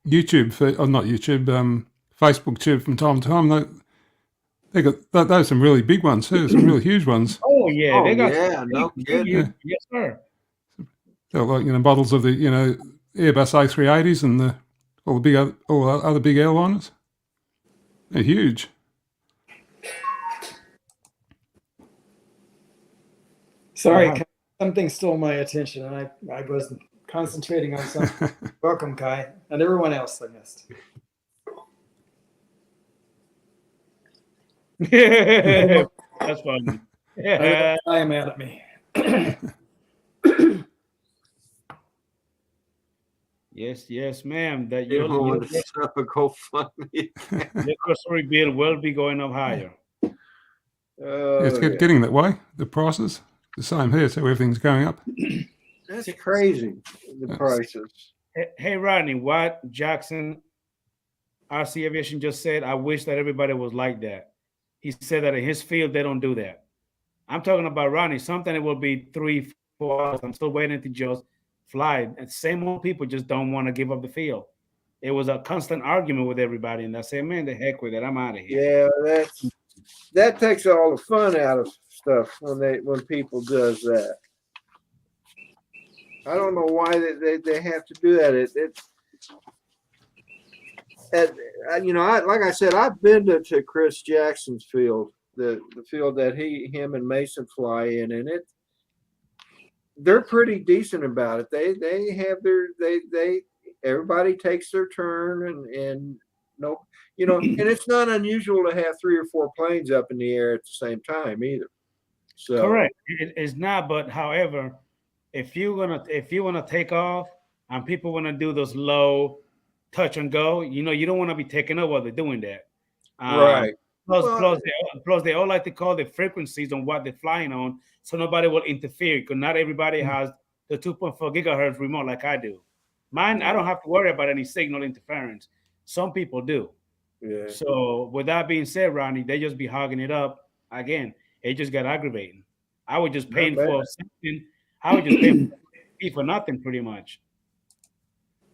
YouTube feed, or not YouTube, Facebook tube from time to time. They got those some really big ones too, some really huge ones. Oh yeah, they got no kidding. Yeah. Yes, sir. They're like, models of the, Airbus A380s and all the other big airliners. They're huge. Sorry, Wow. something stole my attention, and I wasn't concentrating on something. Welcome, Kai, and everyone else I missed. That's funny. I am mad at me. Yes, ma'am. That You your want to set up a GoFundMe. grocery bill will be going up higher. It's getting that way. The prices, the same here, so everything's going up. That's crazy, the prices. Hey, Rodney, what Jackson RC Aviation just said, I wish that everybody was like that. He said that in his field, they don't do that. I'm talking about Rodney, something that will be 3-4 hours. I'm still waiting to just fly. And same old people just don't want to give up the field. It was a constant argument with everybody. And I said, man, the heck with it. I'm out of here. Yeah, that takes all the fun out of stuff when people does that. I don't know why they have to do that. Like I said, I've been to Chris Jackson's field, the field that him and Mason fly in, and they're pretty decent about it. They have everybody takes their turn and no, and it's not unusual to have 3 or 4 planes up in the air at the same time either. So correct, it is not. But however, if you wanna take off and people want to do those low touch and go, you don't want to be taking up while they're doing that. Right. Plus, they all like to call the frequencies on what they're flying on, so nobody will interfere. Because not everybody has the 2.4 gigahertz remote like I do. Mine, I don't have to worry about any signal interference. Some people do. Yeah. So with that being said, Rodney, they just be hogging it up again. It just got aggravating. I was just paying for something. I was just paying for nothing, pretty much.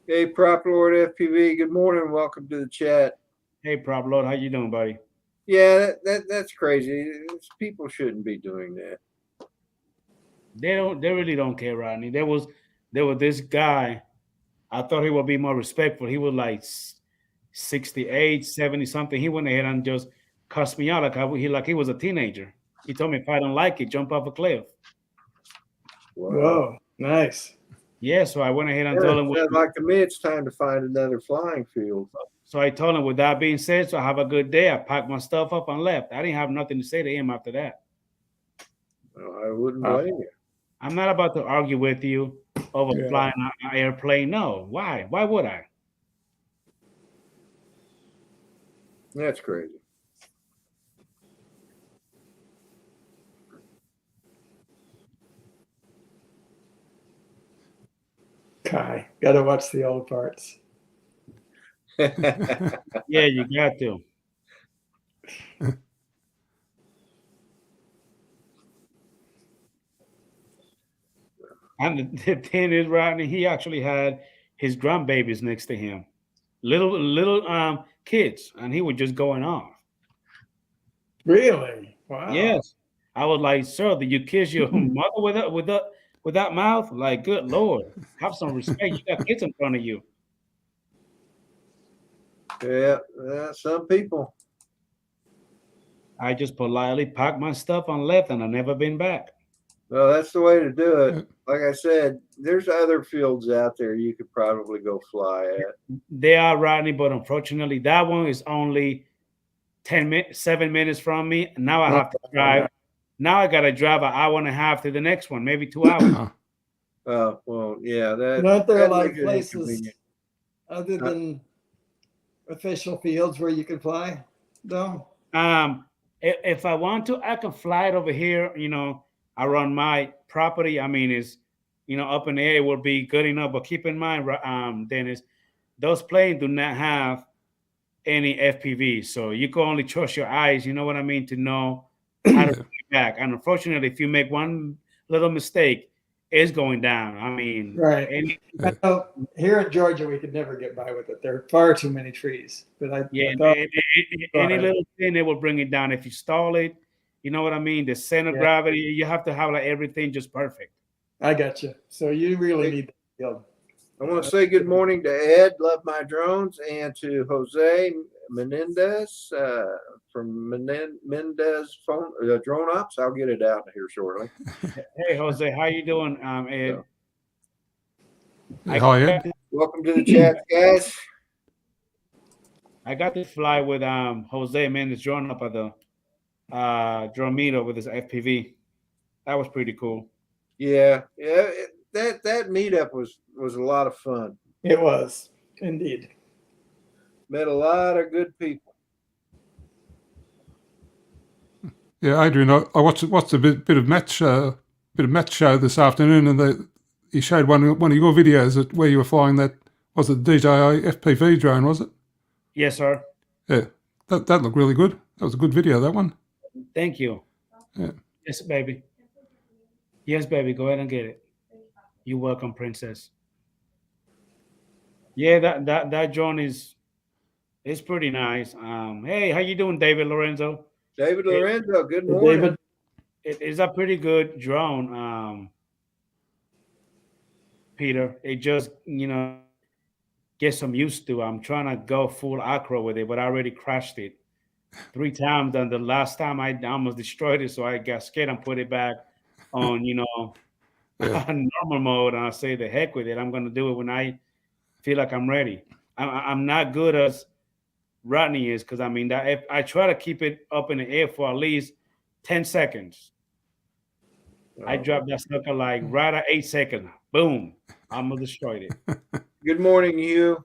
Hey, Prop Lord FPV. Good morning. Welcome to the chat. Hey, Prop Lord, how you doing, buddy? Yeah, that's crazy. People shouldn't be doing that. They really don't care, Rodney. There was this guy. I thought he would be more respectful. He was like 68, 70 something. He went ahead and just cussed me out like he was a teenager. He told me if I don't like it, jump off a cliff. Whoa, nice. Yeah, so I went ahead and told him. Like to me, it's time to find another flying field. So I told him, with that being said, so have a good day. I packed my stuff up and left. I didn't have nothing to say to him after that. No, I wouldn't blame you. I'm not about to argue with you over flying an airplane. No, why? Why would I? That's crazy. Kai, gotta watch the old parts. Yeah, you got to. And the thing is, Rodney, he actually had his grandbabies next to him, little kids, and he was just going off. Really? Wow. Yes, I was like, sir, did you kiss your mother with that mouth? Like, good Lord, have some respect. You got kids in front of you. Yeah, some people. I just politely packed my stuff and left, and I've never been back. Well, that's the way to do it. Like I said, there's other fields out there you could probably go fly at. They are, Rodney, but unfortunately, that one is only 7 minutes from me. Now I have to drive. Now I got to drive an hour and a half to the next one, maybe 2 hours. Well, yeah. Aren't there a lot of places other than official fields where you can fly, though? If I want to, I can fly it over here, around my property. I mean, it's, up in the air will be good enough. But keep in mind, Dennis, those planes do not have any FPV. So you can only trust your eyes, you know what I mean, to know how to bring it back. And unfortunately, if you make one little mistake, it's going down. I mean, right. Here in Georgia, we could never get by with it. There are far too many trees. But any little thing, they will bring it down. If you stall it, you know what I mean? The center of gravity, you have to have like everything just perfect. I got you. So you really need the field. I want to say good morning to Ed, Love My Drones, and to Jose Menendez from Mendez Phone Drone Ops. I'll get it out here shortly. Hey, Jose, how you doing, Ed? Yeah, hi, Ed. Welcome to the chat, guys. I got to fly with Jose Mendez drone up at the drone meetup with his FPV. That was pretty cool. Yeah, that meetup was a lot of fun. It was indeed. Met a lot of good people. Yeah, Adrian, I watched a bit of match show this afternoon, and he showed one of your videos where you were flying that, was it DJI FPV drone, was it? Yes, sir. Yeah, that looked really good. That was a good video, that one. Thank you. Yeah. Yes, baby. Yes, baby. Go ahead and get it. You're welcome, princess. Yeah, that drone is pretty nice. Hey, how you doing, David Lorenzo? David Hey, Lorenzo, good morning. David, It is a pretty good drone, Peter. It just, get some used to. I'm trying to go full acro with it, but I already crashed it 3 times. And the last time I almost destroyed it, so I got scared and put it back on, normal mode. And I say, the heck with it. I'm going to do it when I feel like I'm ready. I'm not good as Rodney is, because that I try to keep it up in the air for at least 10 seconds. I dropped that sucker like right at 8 seconds. Boom. Almost destroyed it. Good morning, Hugh.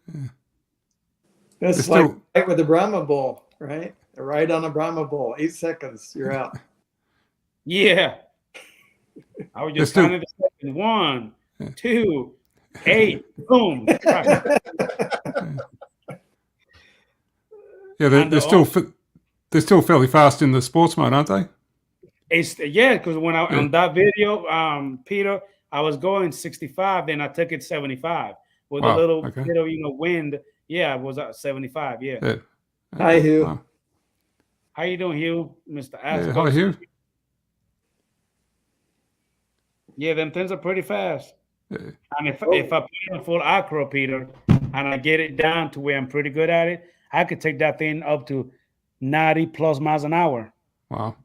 that's It's like still- right with the Brahma bull, right? Right on a Brahma bull. 8 seconds, you're out. Yeah. I was just still- counting the second. 1, 2, 8. Boom. Right. Yeah, And they're still fairly fast in the sports mode, aren't they? Because when on that video, Peter, I was going 65, then I took it 75 with a Wow, little okay. bit of wind. Yeah, it was at 75. Yeah. Yeah. Hi, Hugh. Wow. How you doing, Hugh? Mr. Ascos? Yeah, hi, Hugh. Yeah, them things are pretty fast. Yeah. And if I put it in full acro, Peter, and I get it down to where I'm pretty good at it, I could take that thing up to 90 plus miles an hour. Wow.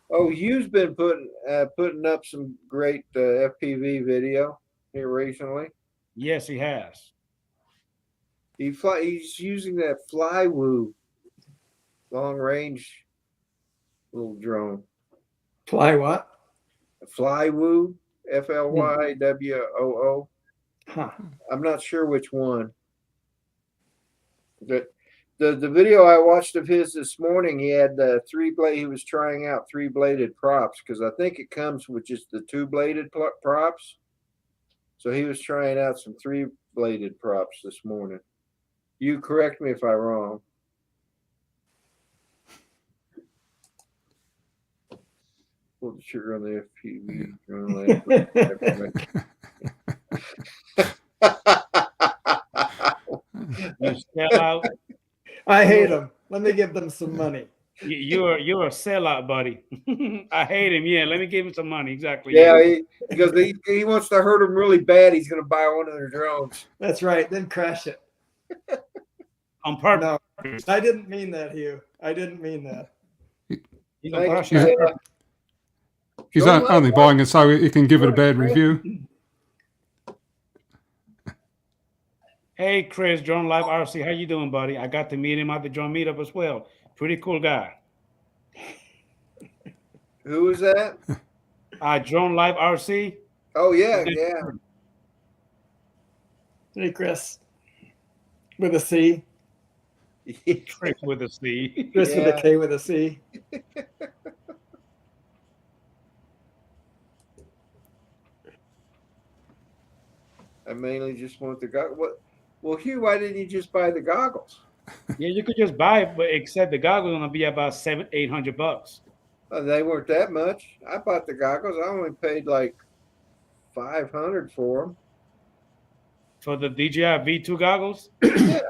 Oh, Hugh's been putting up some great FPV video here recently. Yes, he has. He's using that Flywoo long range little drone. Fly what? Flywoo, FLYWOO. Huh. I'm not sure which one. The video I watched of his this morning, he had he was trying out 3-bladed props, because I think it comes with just the 2-bladed props. So he was trying out some 3-bladed props this morning. You correct me if I'm wrong. Pull the trigger on the FPV. You sell out. I hate them. Let me give them some money. You're a sellout, buddy. I hate him. Yeah, let me give him some money. Exactly. Yeah, because he wants to hurt him really bad. He's going to buy one of their drones. That's right. Then crash it. On purpose. No, I didn't mean that, Hugh. I didn't mean that. He's gonna crush Thank it. you. He's only buying it so he can give it a bad review. Hey, Chris, Drone Live RC, how you doing, buddy? I got to meet him at the drone meetup as well. Pretty cool guy. Who is that? Drone Live RC. Oh, yeah. Hey, Chris. With a C. Chris with a C. Chris with a K with a C. I mainly just want the goggles. Well, Hugh, why didn't you just buy the goggles? Yeah, you could just buy it, but except the goggles are gonna be about $700-800. They weren't that much. I bought the goggles. I only paid like $500 for them. For the DJI V2 goggles? Yeah.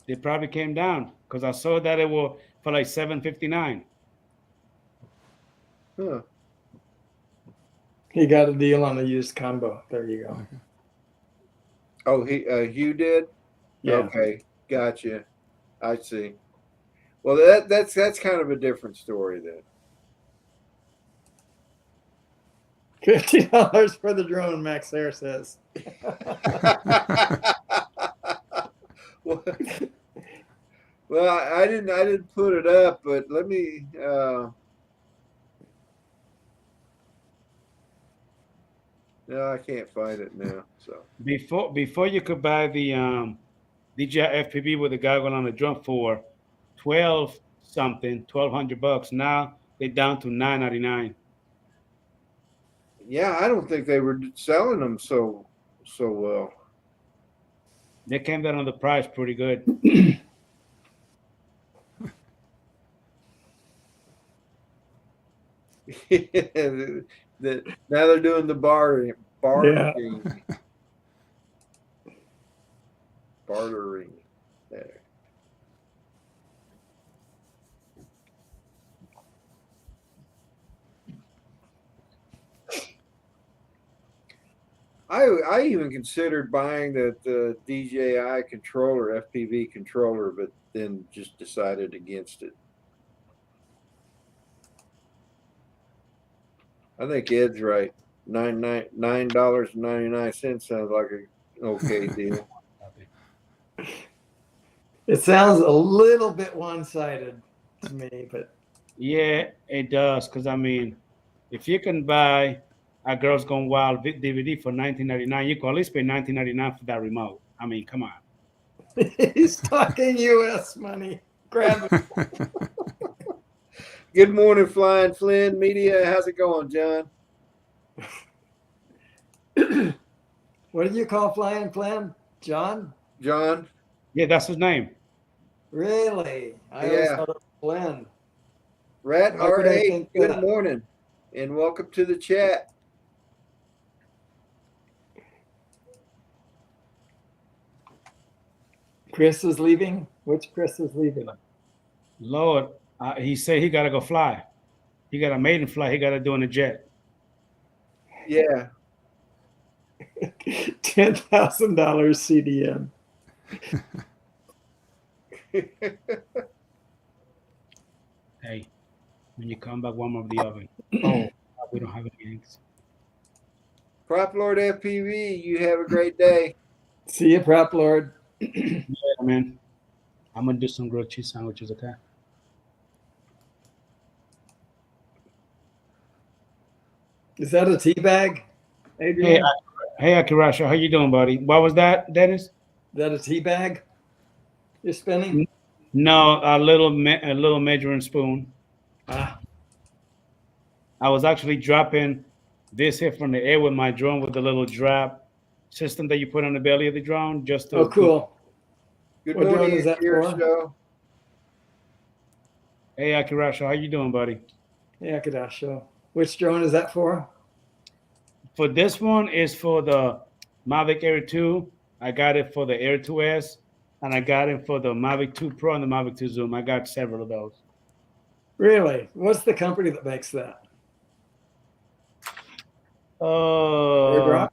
They probably came down because I saw that it was for like $759. Huh. He got a deal on a used combo. There you go. Oh, Hugh did. Yeah. Okay, gotcha. I see. Well, that's kind of a different story then. $50 for the drone, Max Air says. well, I didn't put it up, but let me. No, I can't find it now. So Before you could buy the DJI FPV with the goggle on the drum for 12 something, $1,200. Now they're down to $999. yeah, I don't think they were selling them so well. They came down on the price pretty good. Now they're doing the bartering. Bartering. There. I even considered buying the DJI controller, FPV controller, but then just decided against it. I think Ed's right. $9.99 sounds like an okay deal. It sounds a little bit one-sided to me, but Yeah, it does. Because I mean, if you can buy a Girls Gone Wild DVD for $19.99, you can at least pay $19.99 for that remote. I mean, come on. he's talking U.S. money. Grab it. Good morning, Flying Flynn Media. How's it going, John? What did you call Flying Flynn? John? John? Yeah, that's his name. Really? I always thought it was Flynn. Rat Why would I R8, think good that? morning, and welcome to the chat. Chris is leaving? Which Chris is leaving? Lord, he said he got to go fly. He got a maiden flight. He got to do in a jet. Yeah. $10,000 CDM. Hey, when you come back, warm up the oven. Oh, we don't have any eggs. Prop Lord FPV, you have a great day. See you, Prop Lord. Yeah, man. I'm going to do some grilled cheese sandwiches, okay? Is that a tea bag, Adrian? Hey, Akirasha, how you doing, buddy? What was that, Dennis? Is that a tea bag you're spinning? No, a little measuring spoon. Ah, I was actually dropping this here from the air with my drone with the little drop system that you put on the belly of the drone. Just to oh, cool. Good What drone morning, is that Akira for? Show. Hey, Akirasha, how you doing, buddy? Yeah, Kadash show. Which drone is that for? For this one is for the Mavic Air 2. I got it for the Air 2S, and I got it for the Mavic 2 Pro and the Mavic 2 Zoom. I got several of those. Really? What's the company that makes that? Airdrop?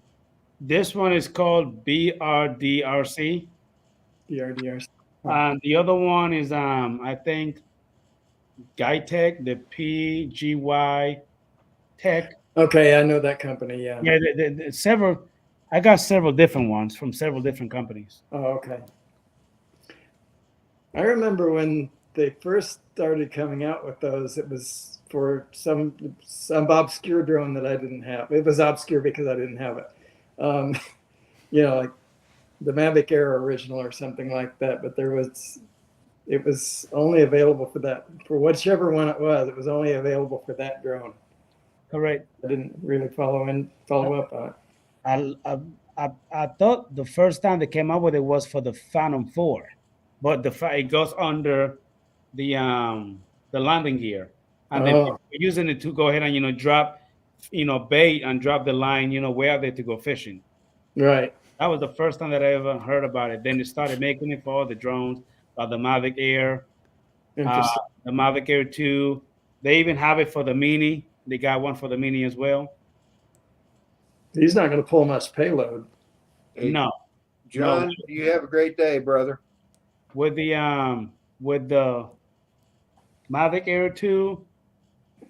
This one is called BRDRC. BRDRC. And the other one is I think Gytech, the PGY Tech. Okay, I know that company. Yeah. Yeah, several. I got several different ones from several different companies. Oh, okay. I remember when they first started coming out with those, it was for some obscure drone that I didn't have. It was obscure because I didn't have it. You know, like the Mavic Air original or something like that. But it was only available for that, for whichever one it was. It was only available for that drone. Correct. I didn't really follow up on it. I thought the first time they came out with it was for the Phantom 4, but it goes under the landing gear, and then Oh. they're using it to go ahead and drop bait and drop the line way out there to go fishing. Right. That was the first time that I ever heard about it. Then they started making it for all the drones, the Mavic Air, Interesting. the Mavic Air 2. They even have it for the Mini. They got one for the Mini as well. He's not going to pull much payload. Hey, No, John, you have a great day, brother. with the Mavic Air 2,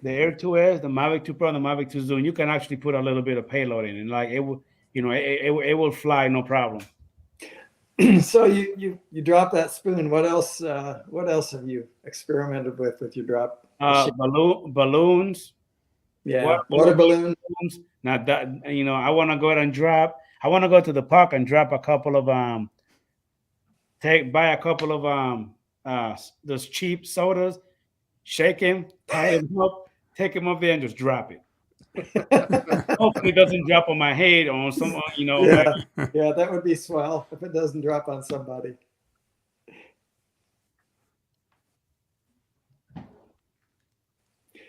the Air 2S, the Mavic 2 Pro, and the Mavic 2 Zoom, you can actually put a little bit of payload in, and like it will, it will fly no problem. So you drop that spoon. What else? What else have you experimented with your drop? Balloons. Yeah, water balloons. Now that I want to go ahead and drop. I want to go to the park and drop a couple of buy a couple of those cheap sodas, shake him, tie him up, take him up there, and just drop it. Hopefully, it doesn't drop on my head or on some, Yeah, yeah, that would be swell if it doesn't drop on somebody.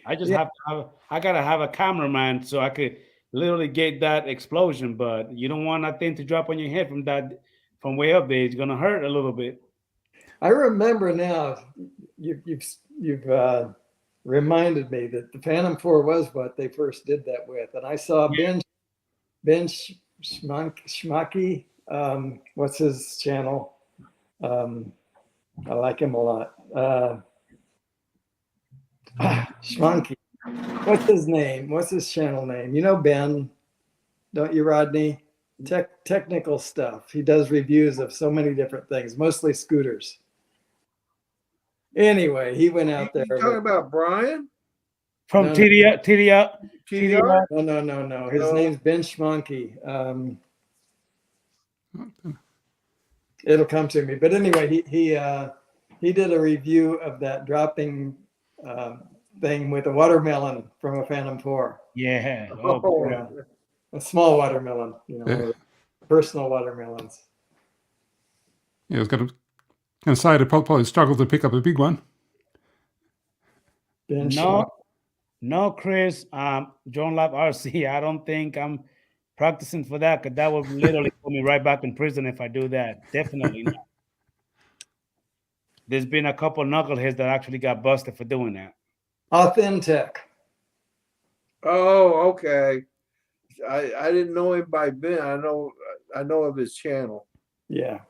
I just I gotta have a cameraman so I could literally get that explosion. But you don't want that thing to drop on your head from way up there. It's gonna hurt a little bit. I remember now. You've reminded me that the Phantom 4 was what they first did that with, and I saw Ben Schmucky. What's his channel? I like him a lot. Schmunky. What's his name? What's his channel name? You know Ben, don't you, Rodney? Technical stuff. He does reviews of so many different things, mostly scooters. Anyway, he went out there. You talking about Brian? From TDR? No. His name's Ben Schmunky. It'll come to me. But anyway, he did a review of that dropping thing with a watermelon from a Phantom 4. Yeah. Yeah. A small watermelon, personal watermelons. Yeah, I was going to say to probably struggle to pick up a big one. No, Chris. John Lab RC. I don't think I'm practicing for that because that would literally put me right back in prison if I do that. Definitely not. There's been a couple knuckleheads that actually got busted for doing that. Authentic. Oh, okay. I didn't know him by Ben. I know of his channel. Yeah.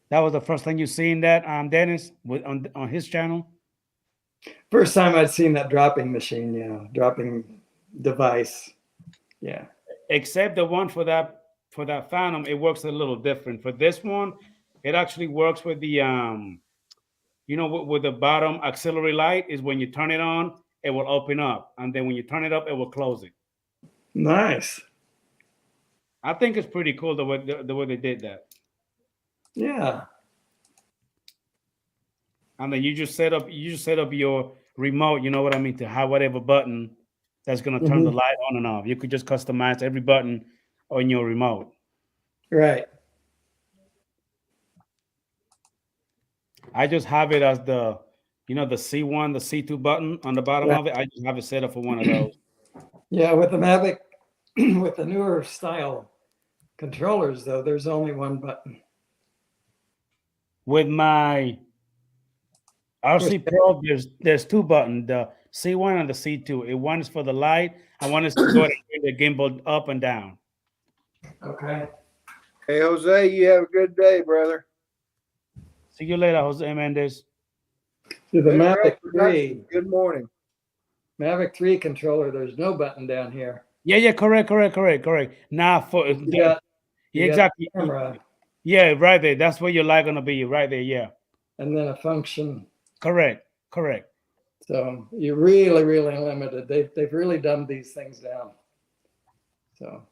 That was the first thing you seen that Dennis on his channel. First time I'd seen that dropping machine, dropping device. Yeah. Except the one for that Phantom, it works a little different. For this one, it actually works with the with the bottom auxiliary light is when you turn it on, it will open up, and then when you turn it up, it will close it. Nice. I think it's pretty cool the way they did that. Yeah. And then you just set up your remote, you know what I mean, to have whatever button that's going to turn the light on and off. You could just customize every button on your remote. Right. I just have it as the C1, the C2 button on the bottom of it. I just have it set up for one of those. Yeah, with the Mavic, with the newer style controllers, though, there's only one button. With my RC Pro, there's two buttons, the C1 and the C2. One is for the light, and one is to go ahead and bring the gimbal up and down. Okay. Hey, Jose, you have a good day, brother. See you later, Jose Mendez. To the Mavic 3. Good morning. Mavic 3 controller, there's no button down here. Yeah, correct. Now for exactly. Camera. Yeah, right there. That's where your light gonna be, right there. Yeah. And then a function. Correct. So you're really, really limited. They've really dumbed these things down. So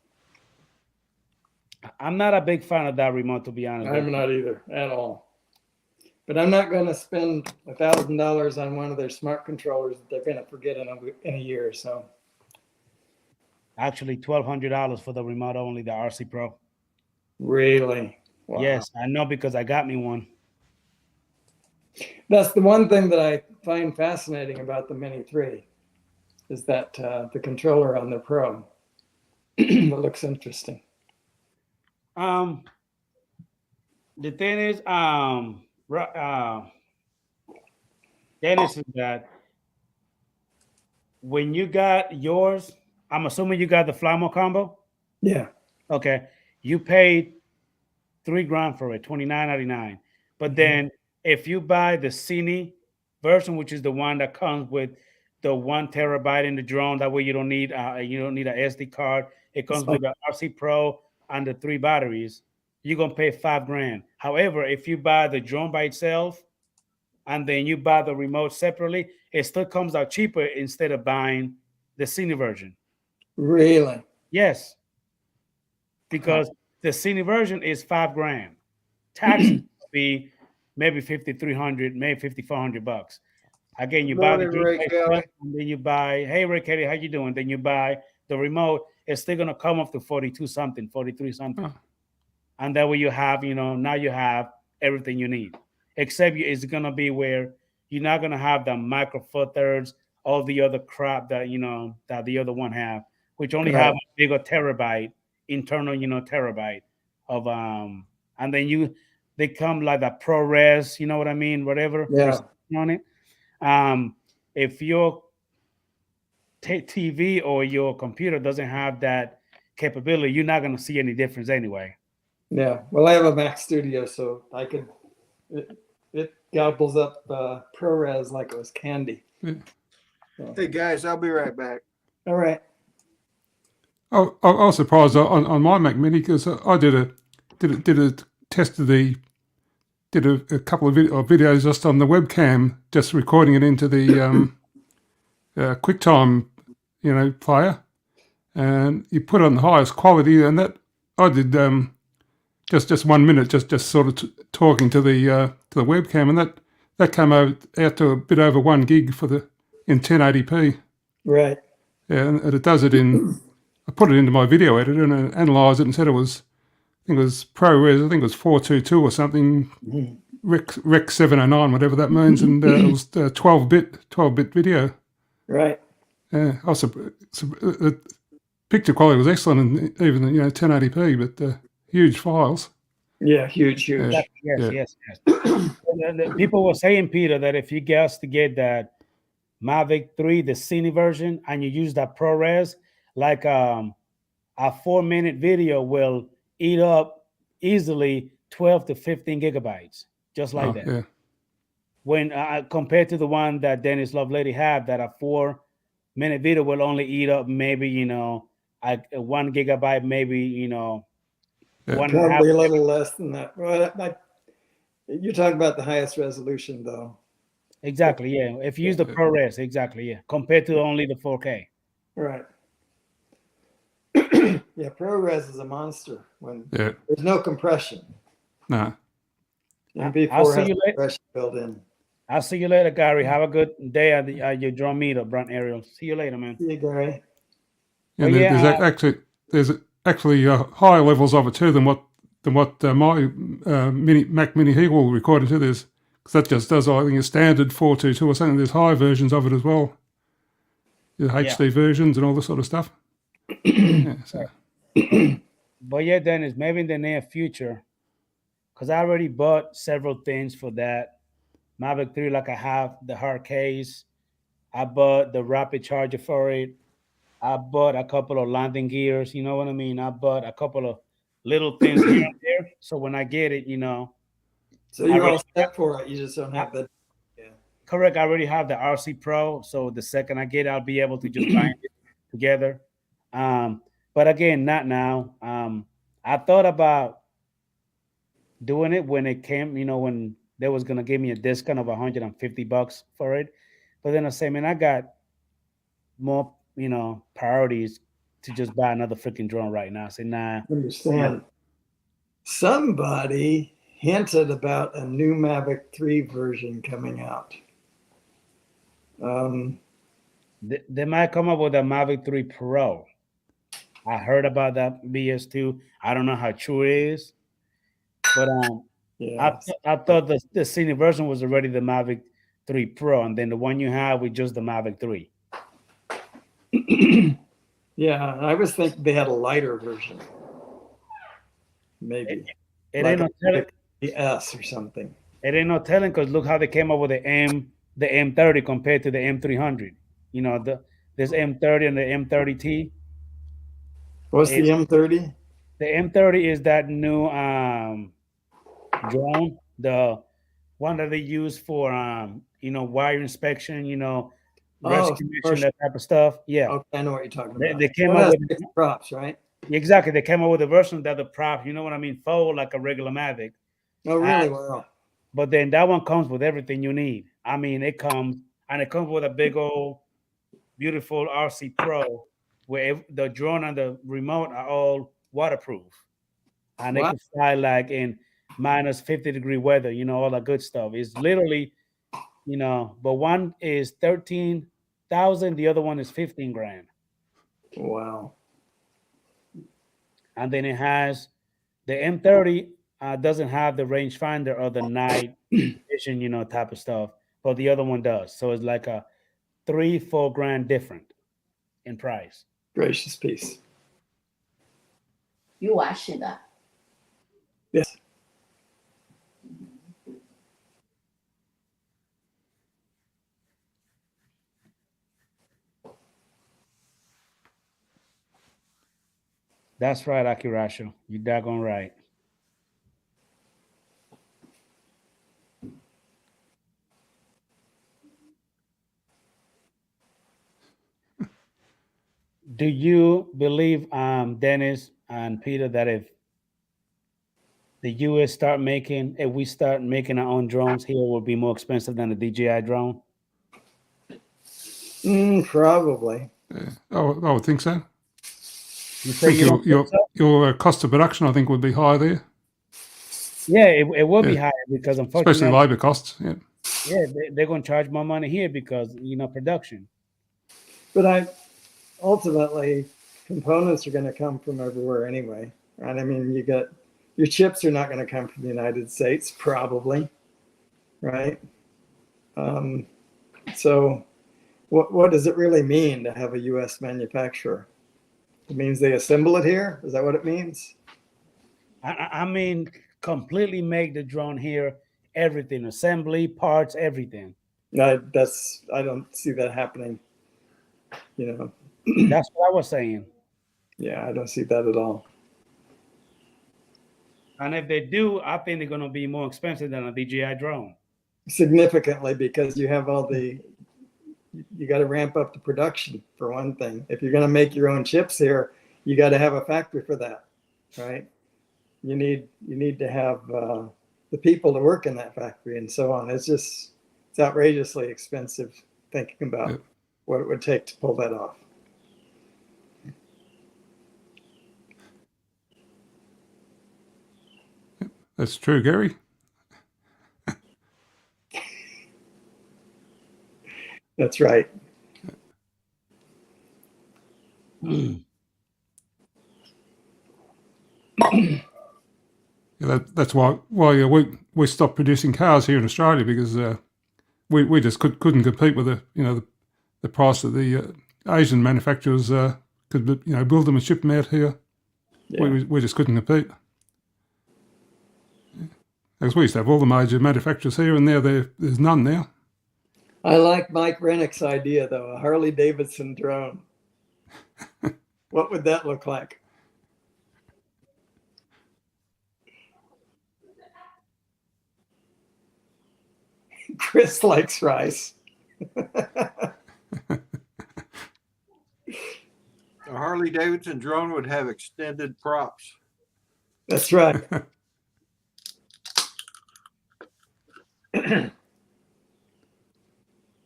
I'm not a big fan of that remote, to be honest. I'm not either at all. But I'm not going to spend $1,000 on one of their smart controllers that they're going to forget in a year. So actually, $1,200 for the remote only, the RC Pro. Really? Wow. Yes, I know because I got me one. That's the one thing that I find fascinating about the Mini 3 is that the controller on the Pro. It looks interesting. The thing is, Dennis, is that when you got yours, I'm assuming you got the Flymo combo. Yeah. Okay, you paid $3,000 for it, $29.99. But then if you buy the Cine version, which is the one that comes with the 1 terabyte in the drone, that way you don't need an SD card. It comes with the RC Pro and the 3 batteries. You're gonna pay $5,000. However, if you buy the drone by itself and then you buy the remote separately, it still comes out cheaper instead of buying the Cine version. Really? Yes, because the Cine version is $5,000. Tax will be maybe $5,300, maybe $5,400. Again, you buy the Morning, drone Ray by Kelly. itself, and then you buy, hey Ray Kelly, how you doing? Then you buy the remote. It's still gonna come up to 42 something, 43 something, and that way you have, now you have everything you need. Except it's gonna be where you're not gonna have the micro foot thirds, all the other crap that that the other one have, which only have a bigger terabyte internal, terabyte of and then they come like a ProRes, you know what I mean, whatever. Yeah. On it. If your TV or your computer doesn't have that capability, you're not going to see any difference anyway. Yeah. Well, I have a Mac Studio, so I could. It gobbles up ProRes like it was candy. Hey guys, I'll be right back. All right. Oh, I was surprised on my Mac Mini because I did a test of did a couple of videos just on the webcam, just recording it into the QuickTime, player, and you put it on the highest quality, and that I did just 1 minute, just sort of talking to the webcam, and that came out to a bit over 1 gig in 1080p. Right. Yeah, and it does it in. I put it into my video editor and it analysed it and said it was, I think it was ProRes, I think it was 422 or something, Rec 709, whatever that means, and it was 12-bit video. Right. Yeah, the picture quality was excellent, and even 1080p, but huge files. Yeah, huge. Yes. People were saying, Peter, that if you guess to get that Mavic 3, the Cine version, and you use that ProRes, like a 4-minute video will eat up easily 12 to 15 gigabytes, just like that. Yeah. When compared to the one that Dennis Lovelady had, that a 4-minute video will only eat up maybe 1 gigabyte, maybe one and a half. Probably a little less than that. Well, you're talking about the highest resolution, though. Exactly. Yeah. If you use the ProRes, exactly. Yeah. Compared to only the 4K. Right. Yeah, ProRes is a monster when there's no compression. No. MP4 I'll see has you later. compression built in. I'll see you later, Gary. Have a good day at your drum meetup, Brunt Ariel. See you later, man. See you, Gary. And there's actually higher levels of it too than what my Mac Mini Eagle recorded to this, because that just does, I think, a standard 422 or something. There's high versions of it as well, the HD versions and all this sort of stuff. But yeah, Dennis, maybe in the near future, because I already bought several things for that Mavic 3. Like I have the hard case, I bought the rapid charger for it, I bought a couple of landing gears, you know what I mean? I bought a couple of little things here and there. So when I get it, So you're all set for it. You just don't have the. Yeah. Correct. I already have the RC Pro. So the second I get it, I'll be able to just bind it together. But again, not now. I thought about doing it when it came, when they was going to give me a discount of $150 for it. But then I say, man, I got more, priorities to just buy another freaking drone right now. I say, nah. Understand. Somebody hinted about a new Mavic 3 version coming out. They might come up with a Mavic 3 Pro. I heard about that BS too. I don't know how true it is, but I thought the Cine version was already the Mavic 3 Pro, and then the one you have with just the Mavic 3. Yeah, I was thinking they had a lighter version. Maybe. It ain't no telling. The S or something. It ain't no telling, because look how they came up with the M30 compared to the M300. There's M30 and the M30T. What's the It's, M30? the M30 is that new drone, the one that they use for wire inspection, Oh, rescue mission, commercial. that type of stuff. Yeah, Okay, I know what you're talking they, about. they came That up has with 6 props, right? exactly. They came up with a version that the prop, you know what I mean, fold like a regular Mavic. Oh, really? Wow. But then that one comes with everything you need. I mean, it comes with a big old beautiful RC Pro where the drone and the remote are all waterproof, and they Wow. can fly like in minus 50-degree weather. All that good stuff. It's literally, but one is 13,000, the other one is 15 grand, Wow. and then it has the M30. Doesn't have the rangefinder or the night vision, type of stuff, but the other one does. So it's like a 3-4 grand different in price. Gracious piece. 鱼丸式的。 Yes. That's right, Akirasho. You daggone right. Do you believe, Dennis and Peter, that if the U.S. if we start making our own drones here, it will be more expensive than a DJI drone? Probably. I would think so. You I say think you don't think so? your cost of production, I think, would be higher there, Yeah, it will be Yeah. higher because especially unfortunately, labour costs. Yeah. they're going to charge more money here because production. But ultimately, components are going to come from everywhere anyway. Right? I mean, your chips are not going to come from the United States, probably. Right? So what does it really mean to have a U.S. manufacturer? It means they assemble it here? Is that what it means? I mean, completely make the drone here, everything, assembly, parts, everything. I don't see that happening. That's what I was saying. Yeah, I don't see that at all. And if they do, I think they're going to be more expensive than a DJI drone. Significantly, because you have you got to ramp up the production for one thing. If you're going to make your own chips here, you got to have a factory for that, right? You need to have the people to work in that factory and so on. It's outrageously expensive thinking about what it would take to pull that off. That's true, Gary. That's right. Yeah, that's why we stopped producing cars here in Australia, because we just couldn't compete with the price that the Asian manufacturers could build them and ship them out here. Yeah. We just couldn't compete. Because we used to have all the major manufacturers here, and now there's none now. I like Mike Rennick's idea, though, a Harley Davidson drone. What would that look like? Chris likes rice. A Harley Davidson drone would have extended props. That's right.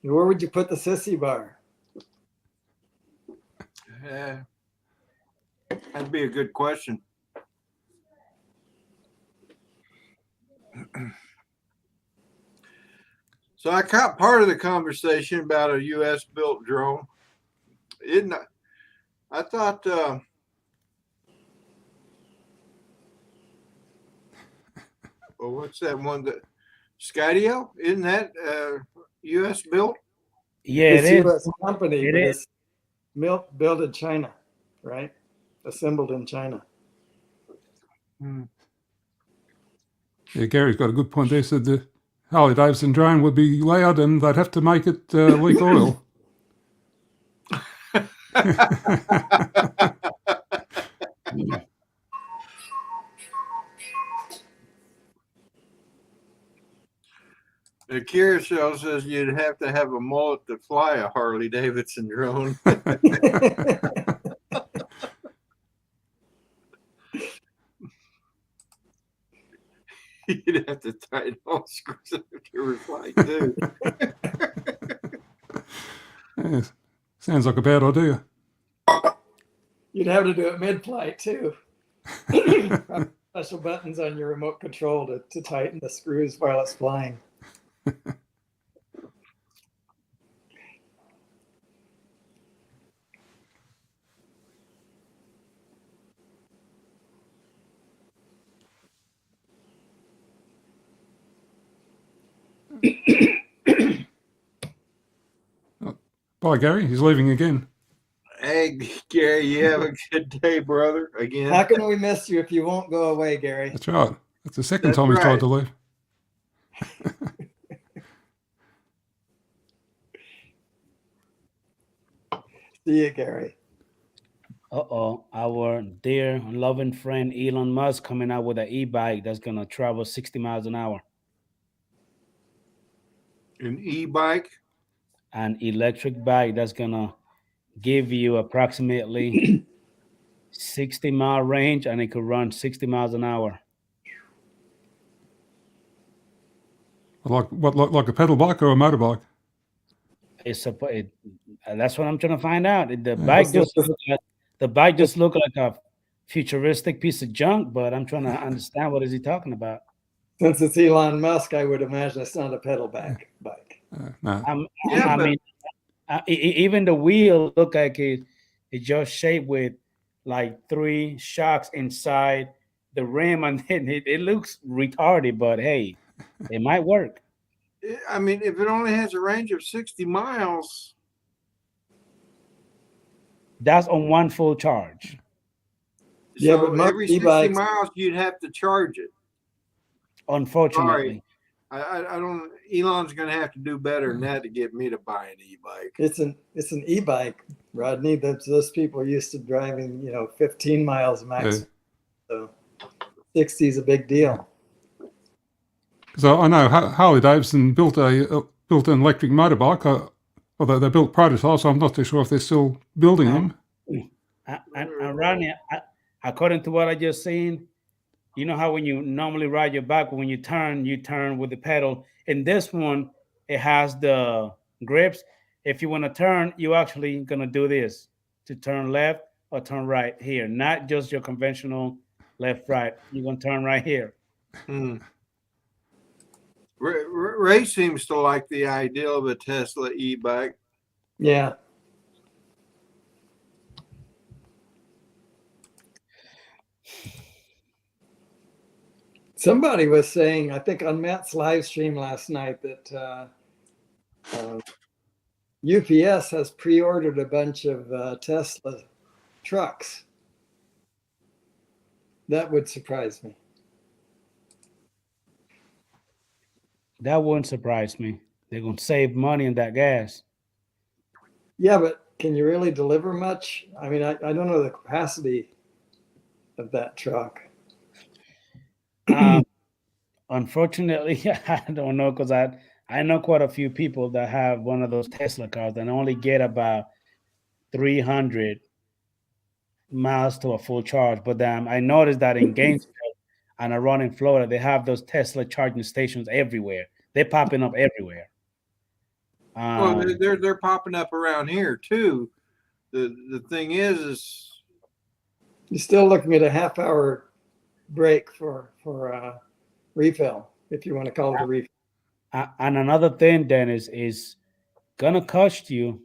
Where would you put the sissy bar? That'd be a good question. So I caught part of the conversation about a U.S. built drone. I thought well, what's that one that Skydio? Isn't that U.S. built? Yeah, It's it is. U.S. company, It but is. it's built in China, right? Assembled in China. Yeah, Gary's got a good point there. Said the Harley Davidson drone would be loud and they'd have to make it leak oil. The carousel says you'd have to have a mullet to fly a Harley Davidson drone. You'd have to tighten all screws up if you were flying too. Yes. Sounds like a bad idea. You'd have to do it mid-flight too. Special buttons on your remote control to tighten the screws while it's flying. Bye, Gary. He's leaving again. Hey, Gary, you have a good day, brother. Again. How can we miss you if you won't go away, Gary? That's right. That's the second That's time he's tried right. to leave. See you, Gary. Uh-oh, our dear and loving friend Elon Musk coming out with an e-bike that's gonna travel 60 miles an hour. An e-bike? An electric bike that's gonna give you approximately 60-mile range, and it could run 60 miles an hour. Like a pedal bike or a motorbike? That's what I'm trying to find out. The bike just looked like a futuristic piece of junk, but I'm trying to understand what is he talking about. Since it's Elon Musk, I would imagine it's not a pedal bike. No. Yeah, I but- mean, even the wheel look like it's just shaped with like 3 shocks inside the rim, and then it looks retarded. But hey, it might work. I mean, if it only has a range of 60 miles, That's on one full charge. Yeah, so but most every 60 e-bikes- miles you'd have to charge it. Unfortunately, I don't. Elon's going to have to do better than that to get me to buy an e-bike. It's an e-bike, Rodney. Those people are used to driving, 15 miles max. So 60 is a big deal. So I know Harley Davidson built an electric motorbike, although they built prototypes. So I'm not too sure if they're still building them. and Rodney, according to what I just seen, you know how when you normally ride your bike, when you turn with the pedal. In this one, it has the grips. If you want to turn, you actually gonna do this to turn left or turn right here, not just your conventional left right. You're gonna turn right here. Hmm. Ray seems to like the idea of a Tesla e-bike. Yeah. Somebody was saying, I think on Matt's live stream last night, that UPS has pre-ordered a bunch of Tesla trucks. That would surprise me. That wouldn't surprise me. They're gonna save money on that gas. Yeah, but can you really deliver much? I mean, I don't know the capacity of that truck. Unfortunately, I don't know, because I know quite a few people that have one of those Tesla cars and only get about 300 miles to a full charge. But I noticed that in Gainesville and around in Florida, they have those Tesla charging stations everywhere. They're popping up everywhere. Well, they're popping up around here too. The thing is You're still looking at a half-hour break for refill, if you want to call it a refill. And another thing, Dennis, is gonna cost you.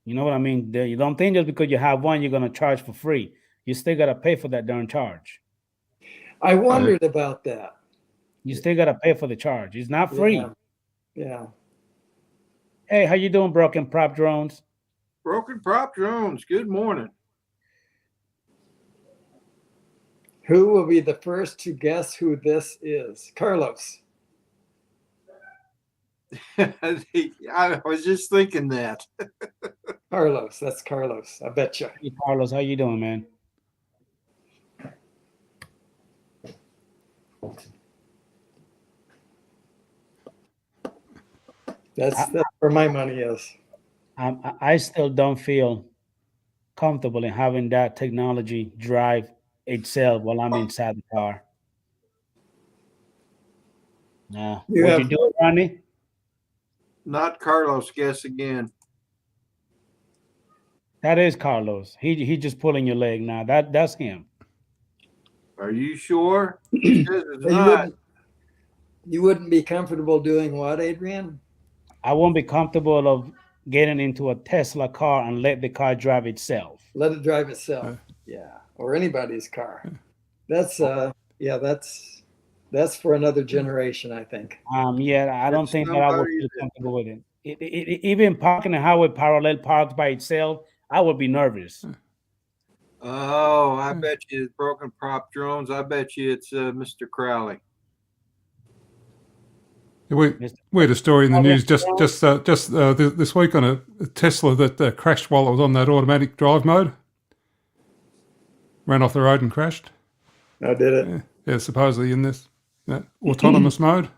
You know what I mean? You don't think just because you have one, you're gonna charge for free. You still gotta pay for that darn charge. I wondered about that. You still gotta pay for the charge. It's not free. Yeah. Hey, how you doing, Broken Prop Drones? Broken Prop Drones. Good morning. Who will be the first to guess who this is? Carlos. I was just thinking that. Carlos, that's Carlos. I bet you. Hey, Carlos, how you doing, man? That's where my money is. I still don't feel comfortable in having that technology drive itself while I'm inside the car. Nah. You Would have- you do it, Rodney? Not Carlos. Guess again. That is Carlos. He just pulling your leg now. That's him. Are you sure? He says it's You not. you wouldn't be comfortable doing what, Adrian? I won't be comfortable of getting into a Tesla car and let the car drive itself. Let it drive itself. Yeah, or anybody's car. That's that's for another generation, I think. Yeah, I don't It's think that I would somebody feel that- comfortable with it. Even parking a highway parallel parked by itself, I would be nervous. Oh, I bet you it's broken prop drones. I bet you it's Mr. Crowley. We had a story in the news just this week on a Tesla that crashed while it was on that automatic drive mode. Ran off the road and crashed. I did it. Yeah, supposedly in this autonomous mode.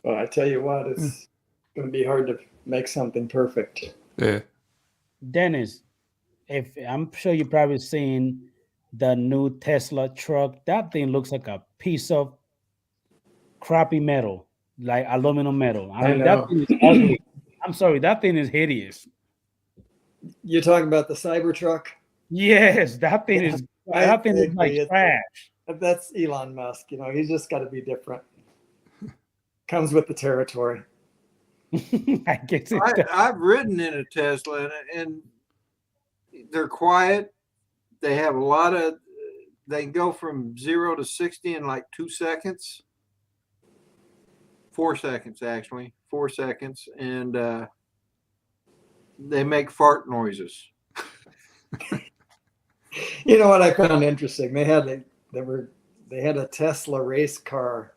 Well, I tell you what, it's going to be hard to make something perfect. Yeah. Dennis, if I'm sure you've probably seen the new Tesla truck, that thing looks like a piece of crappy metal, like aluminum metal. I mean, that know. thing is ugly. I'm sorry, that thing is hideous. You're talking about the Cybertruck? Yes, that thing is like agree. trash. That's Elon Musk. You know, he's just got to be different. Comes with the territory. I guess I've ridden in a Tesla and they're quiet. They have a lot of. They can go from 0 to 60 in like 2 seconds. 4 seconds, actually. 4 seconds. And they make fart noises. You know what I found interesting? They had a Tesla race car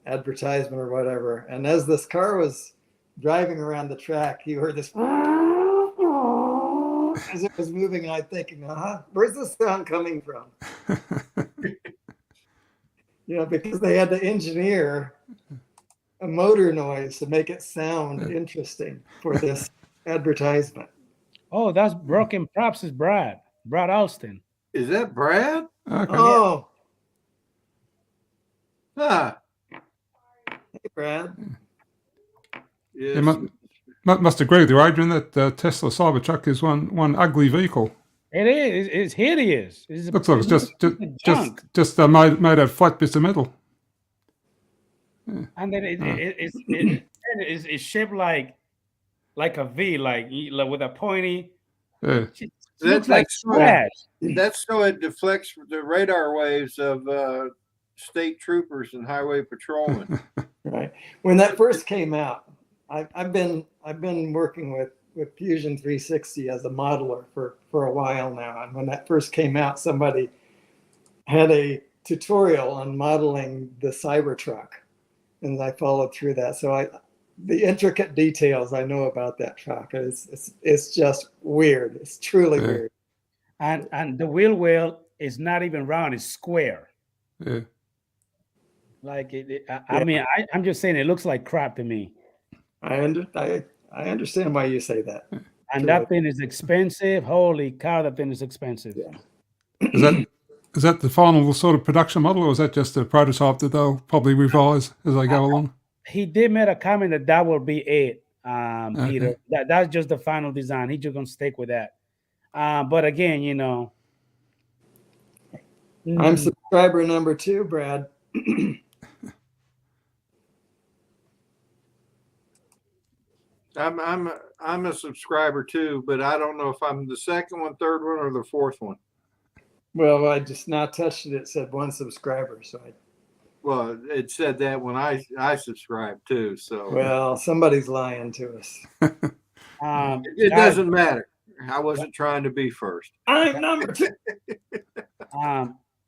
advertisement or whatever, and as this car was driving around the track, you heard this as it was moving, and I'm thinking, where's this sound coming from? You know, because they had to engineer a motor noise to make it sound interesting for this advertisement. Oh, that's broken props is Brad Alston. Is that Brad? Okay. Oh, Ah, hey, Brad. yes. You must agree with you, Adrian, that Tesla Cybertruck is one ugly vehicle. It is. It's hideous. Looks like it's junk. just made out of flat bits of metal. And then it's shaped like a V, like with a pointy. Yeah. It looks like That's trash. That's so it deflects the radar waves of state troopers and highway patrolmen. Right. When that first came out, I've been working with Fusion 360 as a modeler for a while now. And when that first came out, somebody had a tutorial on modeling the Cybertruck, and I followed through that. So the intricate details I know about that truck. It's just weird. It's truly weird. And the wheel well is not even round; it's square. Yeah. Like I mean, I'm just saying it looks like crap to me. I understand why you say that. And that thing is expensive. Holy cow, that thing is expensive. Yeah. Is that the final sort of production model, or is that just a prototype that they'll probably revise as they go along? He did make a comment that will be it, Okay. Peter. That's just the final design. He's just gonna stick with that. But again, you know, I'm subscriber number 2, Brad. I'm a subscriber too, but I don't know if I'm the second one, third one, or the fourth one. Well, I just not touched it. It said 1 subscriber, so Well, it said that when I subscribed too. So well, somebody's lying to us. it doesn't matter. I wasn't trying to be first. I'm number 2.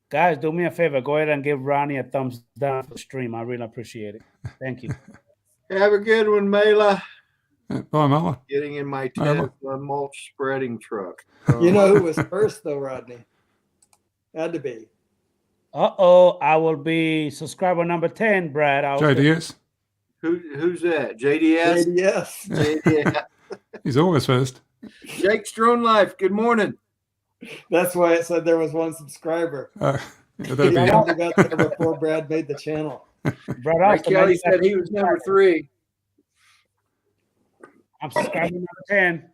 Guys, do me a favor. Go ahead and give Ronnie a thumbs down for the stream. I really appreciate it. Thank you. Have a good one, Mela. Yeah, bye, Mala. Getting in my Mela. Tesla mulch spreading truck. You know who was first though, Rodney? Had to be. I will be subscriber number 10, Brad. JDS. Who's that? JDS? JDS. JDS. He's always first. Jake's Drone Life. Good morning. That's why it said there was one subscriber. Yeah, He that'd be only got there before Brad made the channel. Brad Mike Austin, Kelly said he was number 3. I'm subscriber number 10.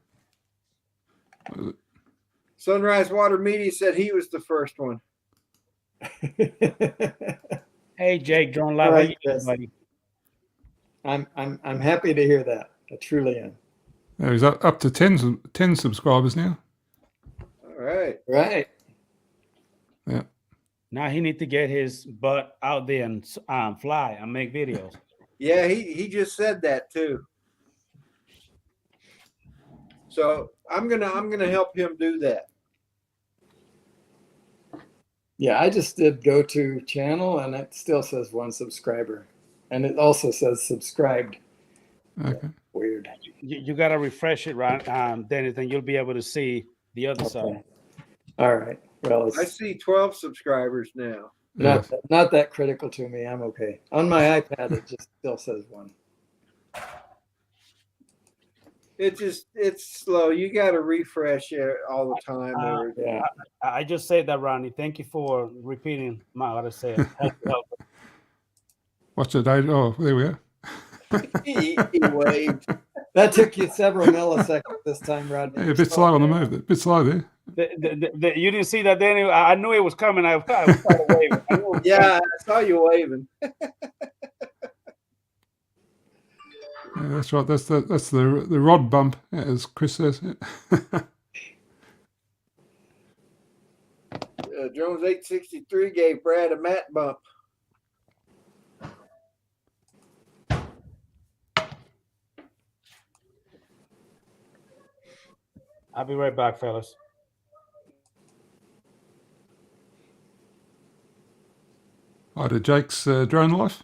Sunrise Water Media said he was the first one. Hey, Jake, Drone Live. All How right, you doing, Chris. buddy? I'm happy to hear that. I truly am. He's up to 10 subscribers now. All right. Right. Yeah. Now he need to get his butt out there and fly and make videos. Yeah, he just said that too. So I'm gonna help him do that. Yeah, I just did go to channel and it still says 1 subscriber. And it also says subscribed. Okay. Weird. You got to refresh it, right, Dennis, and you'll be able to see the other side. Okay. All right. Well, I it's see 12 subscribers now. Yeah. not that critical to me. I'm okay. On my iPad, it just still says 1. It's slow. You got to refresh it all the time. Or Yeah. I just said that, Ronnie. Thank you for repeating what I said. Help. What's the date? Oh, there we go. he waved. That took you several milliseconds this time, Rodney. Yeah, a bit slow on the move. A bit slow there. You didn't see that, Danny? I knew it was coming. I started waving. I knew it was Yeah, I saw you waving. Yeah, that's right. That's the rod bump, as Chris says. Jones 863 gave Brad a mat bump. I'll be right back, fellas. Hi to Jake's Drone Life.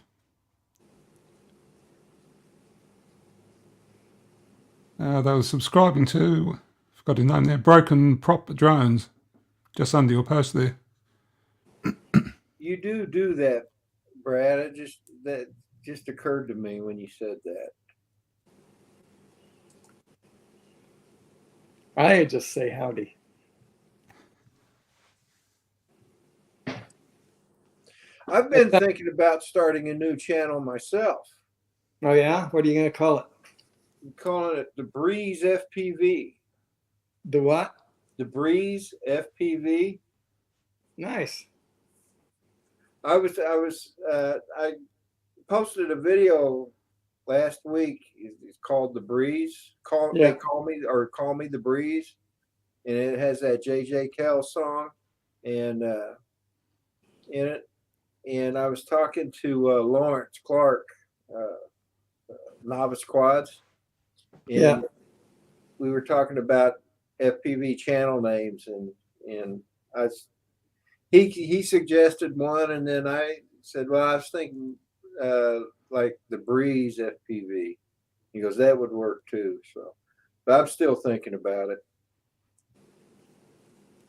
They were subscribing to, forgot his name there, Broken Prop Drones, just under your post there. You do that, Brad. That just occurred to me when you said that. I just say howdy. I've been thinking about starting a new channel myself. Oh, yeah? What are you going to call it? I'm calling it The Breeze FPV. The what? The Breeze FPV. Nice. I posted a video last week. It's called The Breeze. Call me The Breeze, and it has that J.J. Kell song, and in it. And I was talking to Lawrence Clark, Novice Quads, and we were talking about FPV channel names, and he suggested one, and then I said, well, I was thinking like the Breeze FPV. He goes, that would work too. So, but I'm still thinking about it.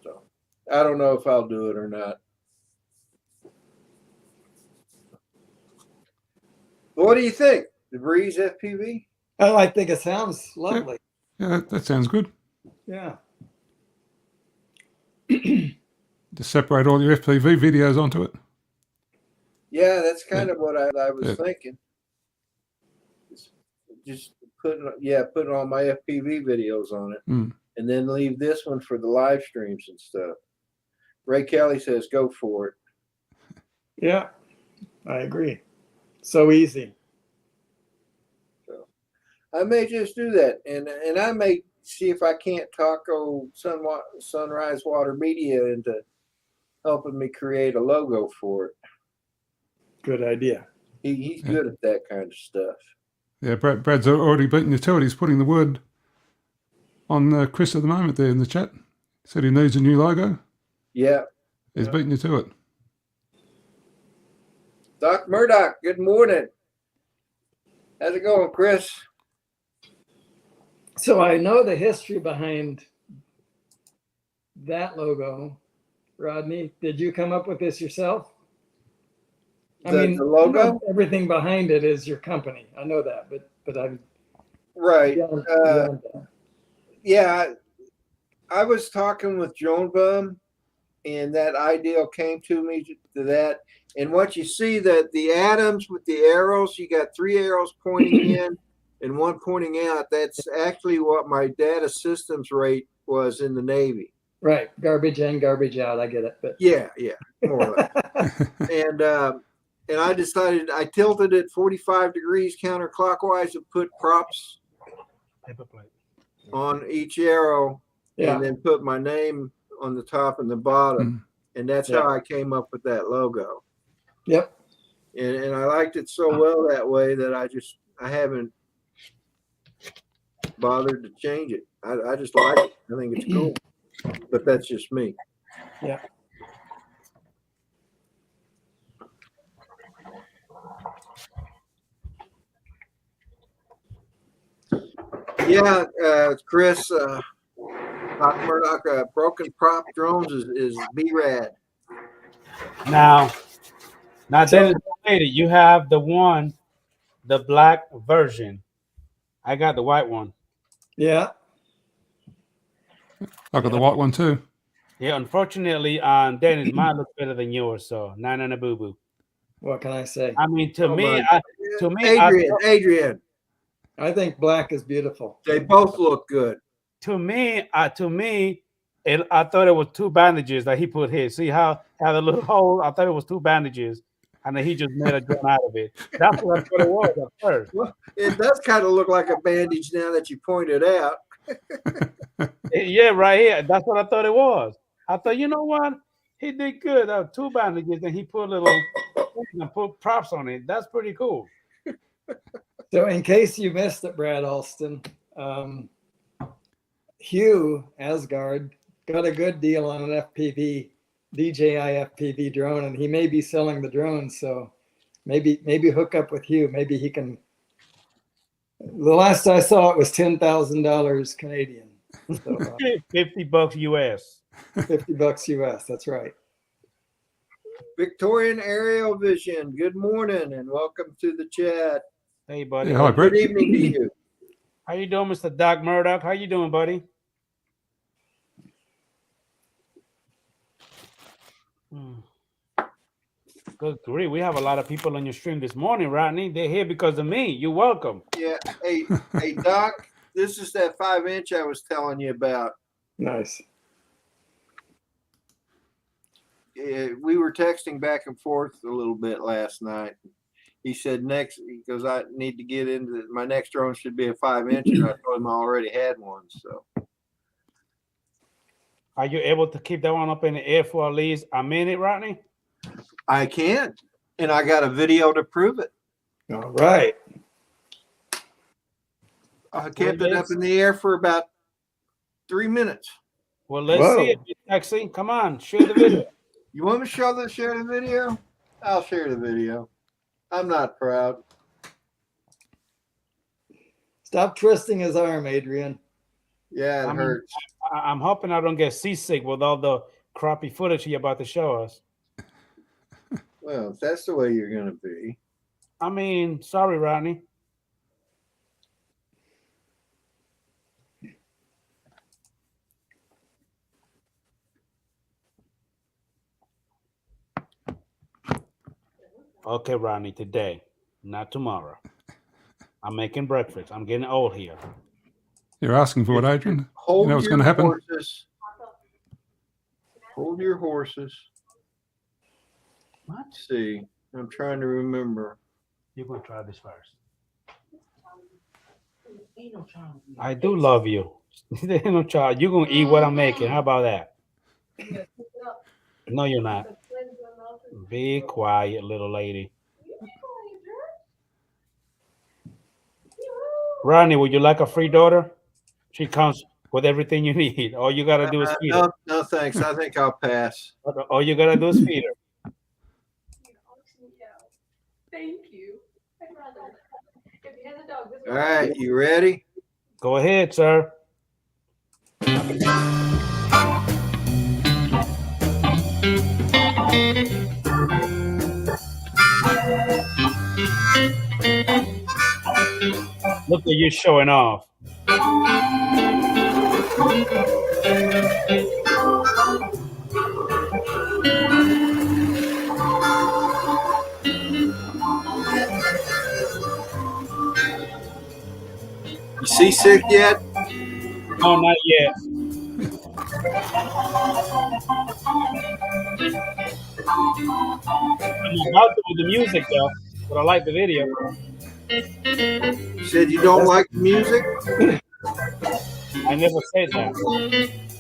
So I don't know if I'll do it or not. What do you think? The Breeze FPV? Oh, I think it sounds lovely. Yeah, that sounds good. Yeah. Just separate all your FPV videos onto it. Yeah, that's kind of what I was thinking. Just putting all my FPV videos on it, and then leave this one for the live streams and stuff. Ray Kelly says, go for it. Yeah, I agree. So easy. So I may just do that, and I may see if I can't talk Sunrise Water Media into helping me create a logo for it. Good idea. He's good at that kind of stuff. Yeah, Brad's already beaten you to it. He's putting the word on Chris at the moment there in the chat. Said he needs a new logo. Yeah. He's beaten you to it. Doc Murdoch, good morning. How's it going, Chris? So I know the history behind that logo. Rodney, did you come up with this yourself? The logo? Everything behind it is your company. I know that, but I'm right. beyond that. Yeah, I was talking with Joan Bum, and that idea came to me to that. And what you see that the atoms with the arrows, you got 3 arrows pointing in and 1 pointing out. That's actually what my data systems rate was in the Navy. Right, garbage in, garbage out. I get it, but yeah, more or less. And I decided I tilted it 45 degrees counterclockwise and put props Paper plate. on each arrow, and then put my name on the top and the bottom. And that's how I came up with that logo. Yep. And I liked it so well that way that I haven't bothered to change it. I just like it. I think it's cool. But that's just me. Yeah. Yeah, Chris, Doc Murdoch, broken prop drones is B-Rad. Now Dennis, you have the black version. I got the white one. Yeah. I got the white one too. Yeah, unfortunately, Dennis, mine looks better than yours, so none boo boo. What can I say? I mean, to me, Adrian, I think black is beautiful. they both look good. To me, I thought it was 2 bandages that he put here. See how the little hole? I thought it was 2 bandages, and then he just made a gun out of it. That's what I thought it was at first. Well, it does kind of look like a bandage now that you pointed out. Yeah, right here. That's what I thought it was. I thought, you know what? He did good. 2 bandages, and he put put props on it. That's pretty cool. So in case you missed it, Brad Alston, Hugh Asgard got a good deal on an FPV, DJI FPV drone, and he may be selling the drone. So maybe hook up with Hugh. Maybe he can. The last I saw it was $10,000 Canadian. So, $50 US. $50 US. That's right. Victorian Aerial Vision, good morning and welcome to the chat. Hey, buddy. Yeah, hi, Brett. Good evening to you. How you doing, Mr. Doc Murdoch? How you doing, buddy? Good grief. We have a lot of people on your stream this morning, Rodney. They're here because of me. You're welcome. Yeah. Hey, Doc, this is that 5-inch I was telling you about. Nice. We were texting back and forth a little bit last night. He said because I need to get into my next drone should be a 5-inch, and I told him I already had one. So, are you able to keep that one up in the air for at least a minute, Rodney? I can, and I got a video to prove it. All right. I kept it up in the air for about 3 minutes. Well, let's see it, Taxi. Come on, share the video. You want me to share the video? I'll share the video. I'm not proud. Stop twisting his arm, Adrian. Yeah, it hurts. I'm hoping I don't get seasick with all the crappy footage you're about to show us. Well, if that's the way you're going to be. I mean, sorry, Rodney. Okay, Rodney, today, not tomorrow. I'm making breakfast. I'm getting old here. You're asking for it, Adrian? Hold You know what's your going to happen? horses. Hold your horses. Let's see. I'm trying to remember. You're going to try this first. I do love you. There ain't no child. You're going to eat what I'm making. How about that? No, you're not. Be quiet, little lady. Ronnie, would you like a free daughter? She comes with everything you need. All you got to do is feed her. No, thanks. I think I'll pass. All you got to do is feed her. Thank you. I'd rather. If he has a dog, this All right, you ready? Go ahead, sir. Look at you showing off. You seasick yet? No, not yet. I'm about to with the music though, but I like the video. You said you don't like the music? I never said that.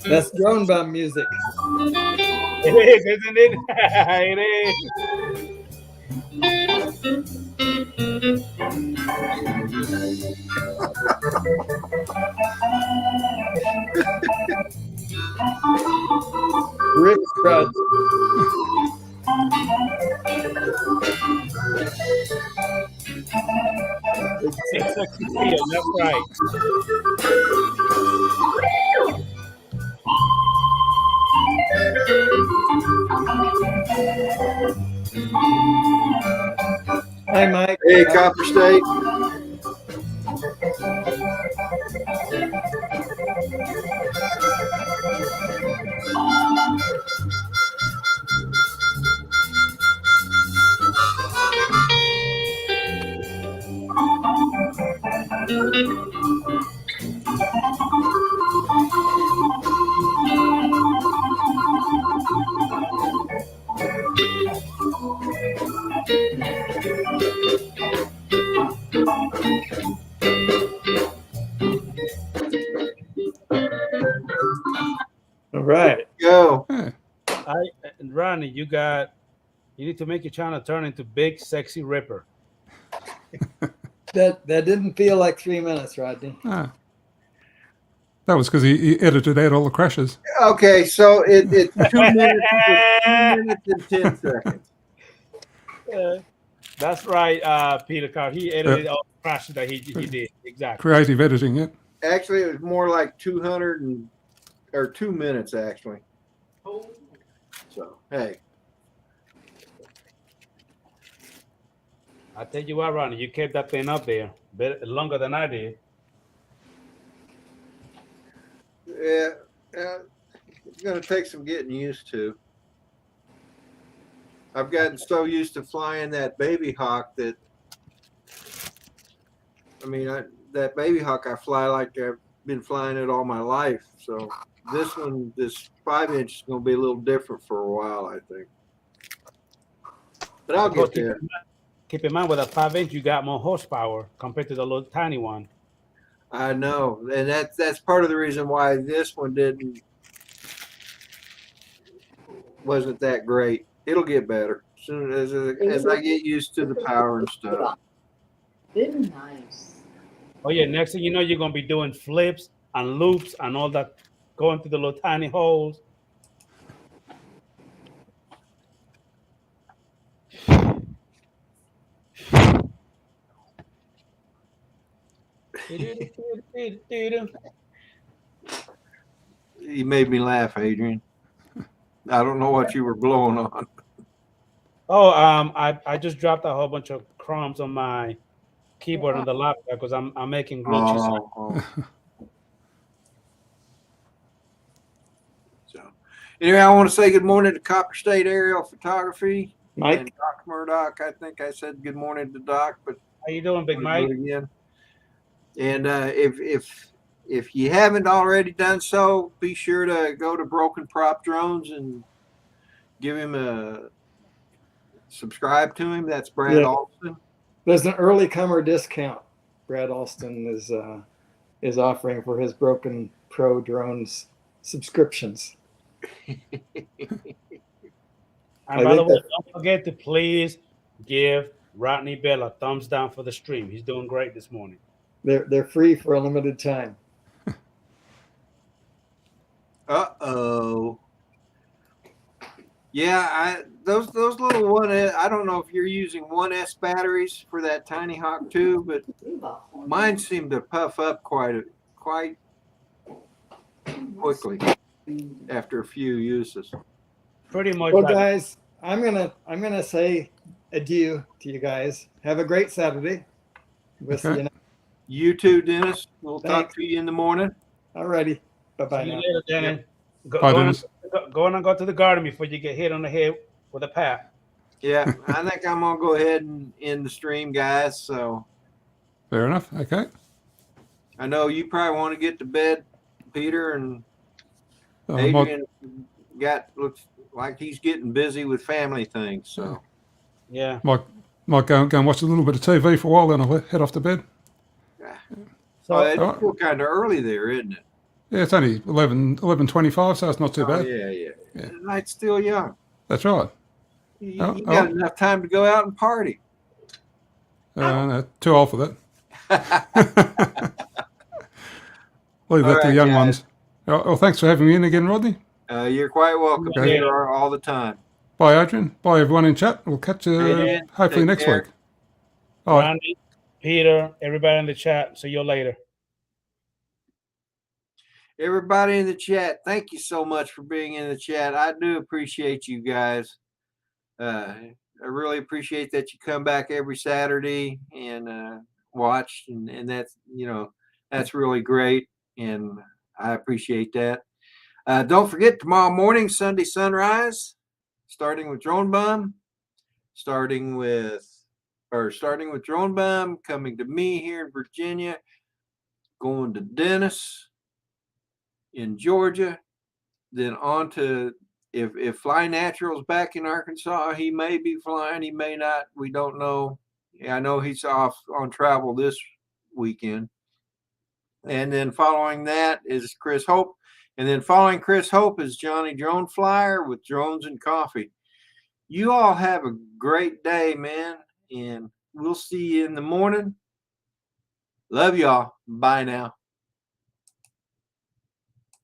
That's drone bomb music. It is, isn't it? It is. Rick Rudd. Big sexy feel, that's right. Hi, Mike. Hey, Copper State. All right. Go. Yeah. Rodney, you need to make your channel turn into Big Sexy Ripper. That didn't feel like 3 minutes, Rodney. Ah. That was because he edited out all the crashes. Okay, so it's 2 minutes, 2 minutes and 10 seconds. That's right, Peter Carr. He edited all the crashes that he did. Exactly. Creative editing, yeah. Actually, it was more like 2 minutes actually. Oh, So hey, I tell you what, Rodney, you kept that thing up there longer than I did. yeah, it's going to take some getting used to. I've gotten so used to flying that baby hawk that, I mean, that baby hawk I fly like I've been flying it all my life. So this one, this 5-inch is going to be a little different for a while, I think. But I'll get there. Keep in mind, with a 5-inch, you got more horsepower compared to the little tiny one. I know, and that's part of the reason why this one wasn't that great. It'll get better soon as I get used to the power and stuff. very nice. Oh yeah, next thing you know, you're gonna be doing flips and loops and all that, going through the little tiny holes. You made me laugh, Adrian. I don't know what you were blowing on. Oh, I just dropped a whole bunch of crumbs on my keyboard on the laptop because I'm making grilled cheese. Oh. So, anyway, I want to say good morning to Copper State Aerial Photography. Mike. And Doc Murdoch. I think I said good morning to Doc, but How you doing, Big I'm gonna Mike? do it again. And if you haven't already done so, be sure to go to Broken Prop Drones and give him a subscribe to him. That's Brad Yeah. Alston. There's an early comer discount Brad Alston is offering for his Broken Pro drones subscriptions. And by the way, don't forget to please give Rodney Bell a thumbs down for the stream. He's doing great this morning. They're free for a limited time. Uh-oh. Yeah, those little one. I don't know if you're using 1S batteries for that Tiny Hawk too, but mine seem to puff up quite quickly after a few uses. Pretty much. Well, like- guys, I'm gonna say adieu to you guys. Have a great Saturday. We'll see Okay. you. You too, Dennis. We'll talk Thanks. to you in the morning. Alrighty. Bye bye See you now. later, Dennis. Bye, Dennis. Go on and go to the garden before you get hit on the head with a pat. Yeah, I think I'm gonna go ahead and end the stream, guys. So Fair enough. Okay. I know you probably want to get to bed, Peter, and Might, Adrian looks like he's getting busy with family things. So Yeah. might go and watch a little bit of TV for a while, then I'll head off to bed. So it's Oh. still kind of early there, isn't it? Yeah, it's only 11:25, so it's not too Oh, bad. yeah. Yeah. The night's still young. That's right. You Oh, got enough time to go out and party. No, too old for that. Leave All that to right, young guys. ones. Well, thanks for having me in again, Rodney. You're quite welcome, Okay. Peter, all the time. Bye, Adrian. Bye, everyone in chat. We'll catch you Adrian, hopefully take next care. week. All right. Randy, Peter, everybody in the chat. See you later. Everybody in the chat, thank you so much for being in the chat. I do appreciate you guys. I really appreciate that you come back every Saturday and watch, and that's that's really great, and I appreciate that. Don't forget tomorrow morning, Sunday sunrise, starting with Drone Bum, starting with Drone Bum, coming to me here in Virginia, going to Dennis in Georgia, then on to if Fly Natural's back in Arkansas, he may be flying, he may not, we don't know. I know he's off on travel this weekend. And then following that is Chris Hope. And then following Chris Hope is Johnny Drone Flyer with Drones and Coffee. You all have a great day, man. And we'll see you in the morning. Love y'all. Bye now.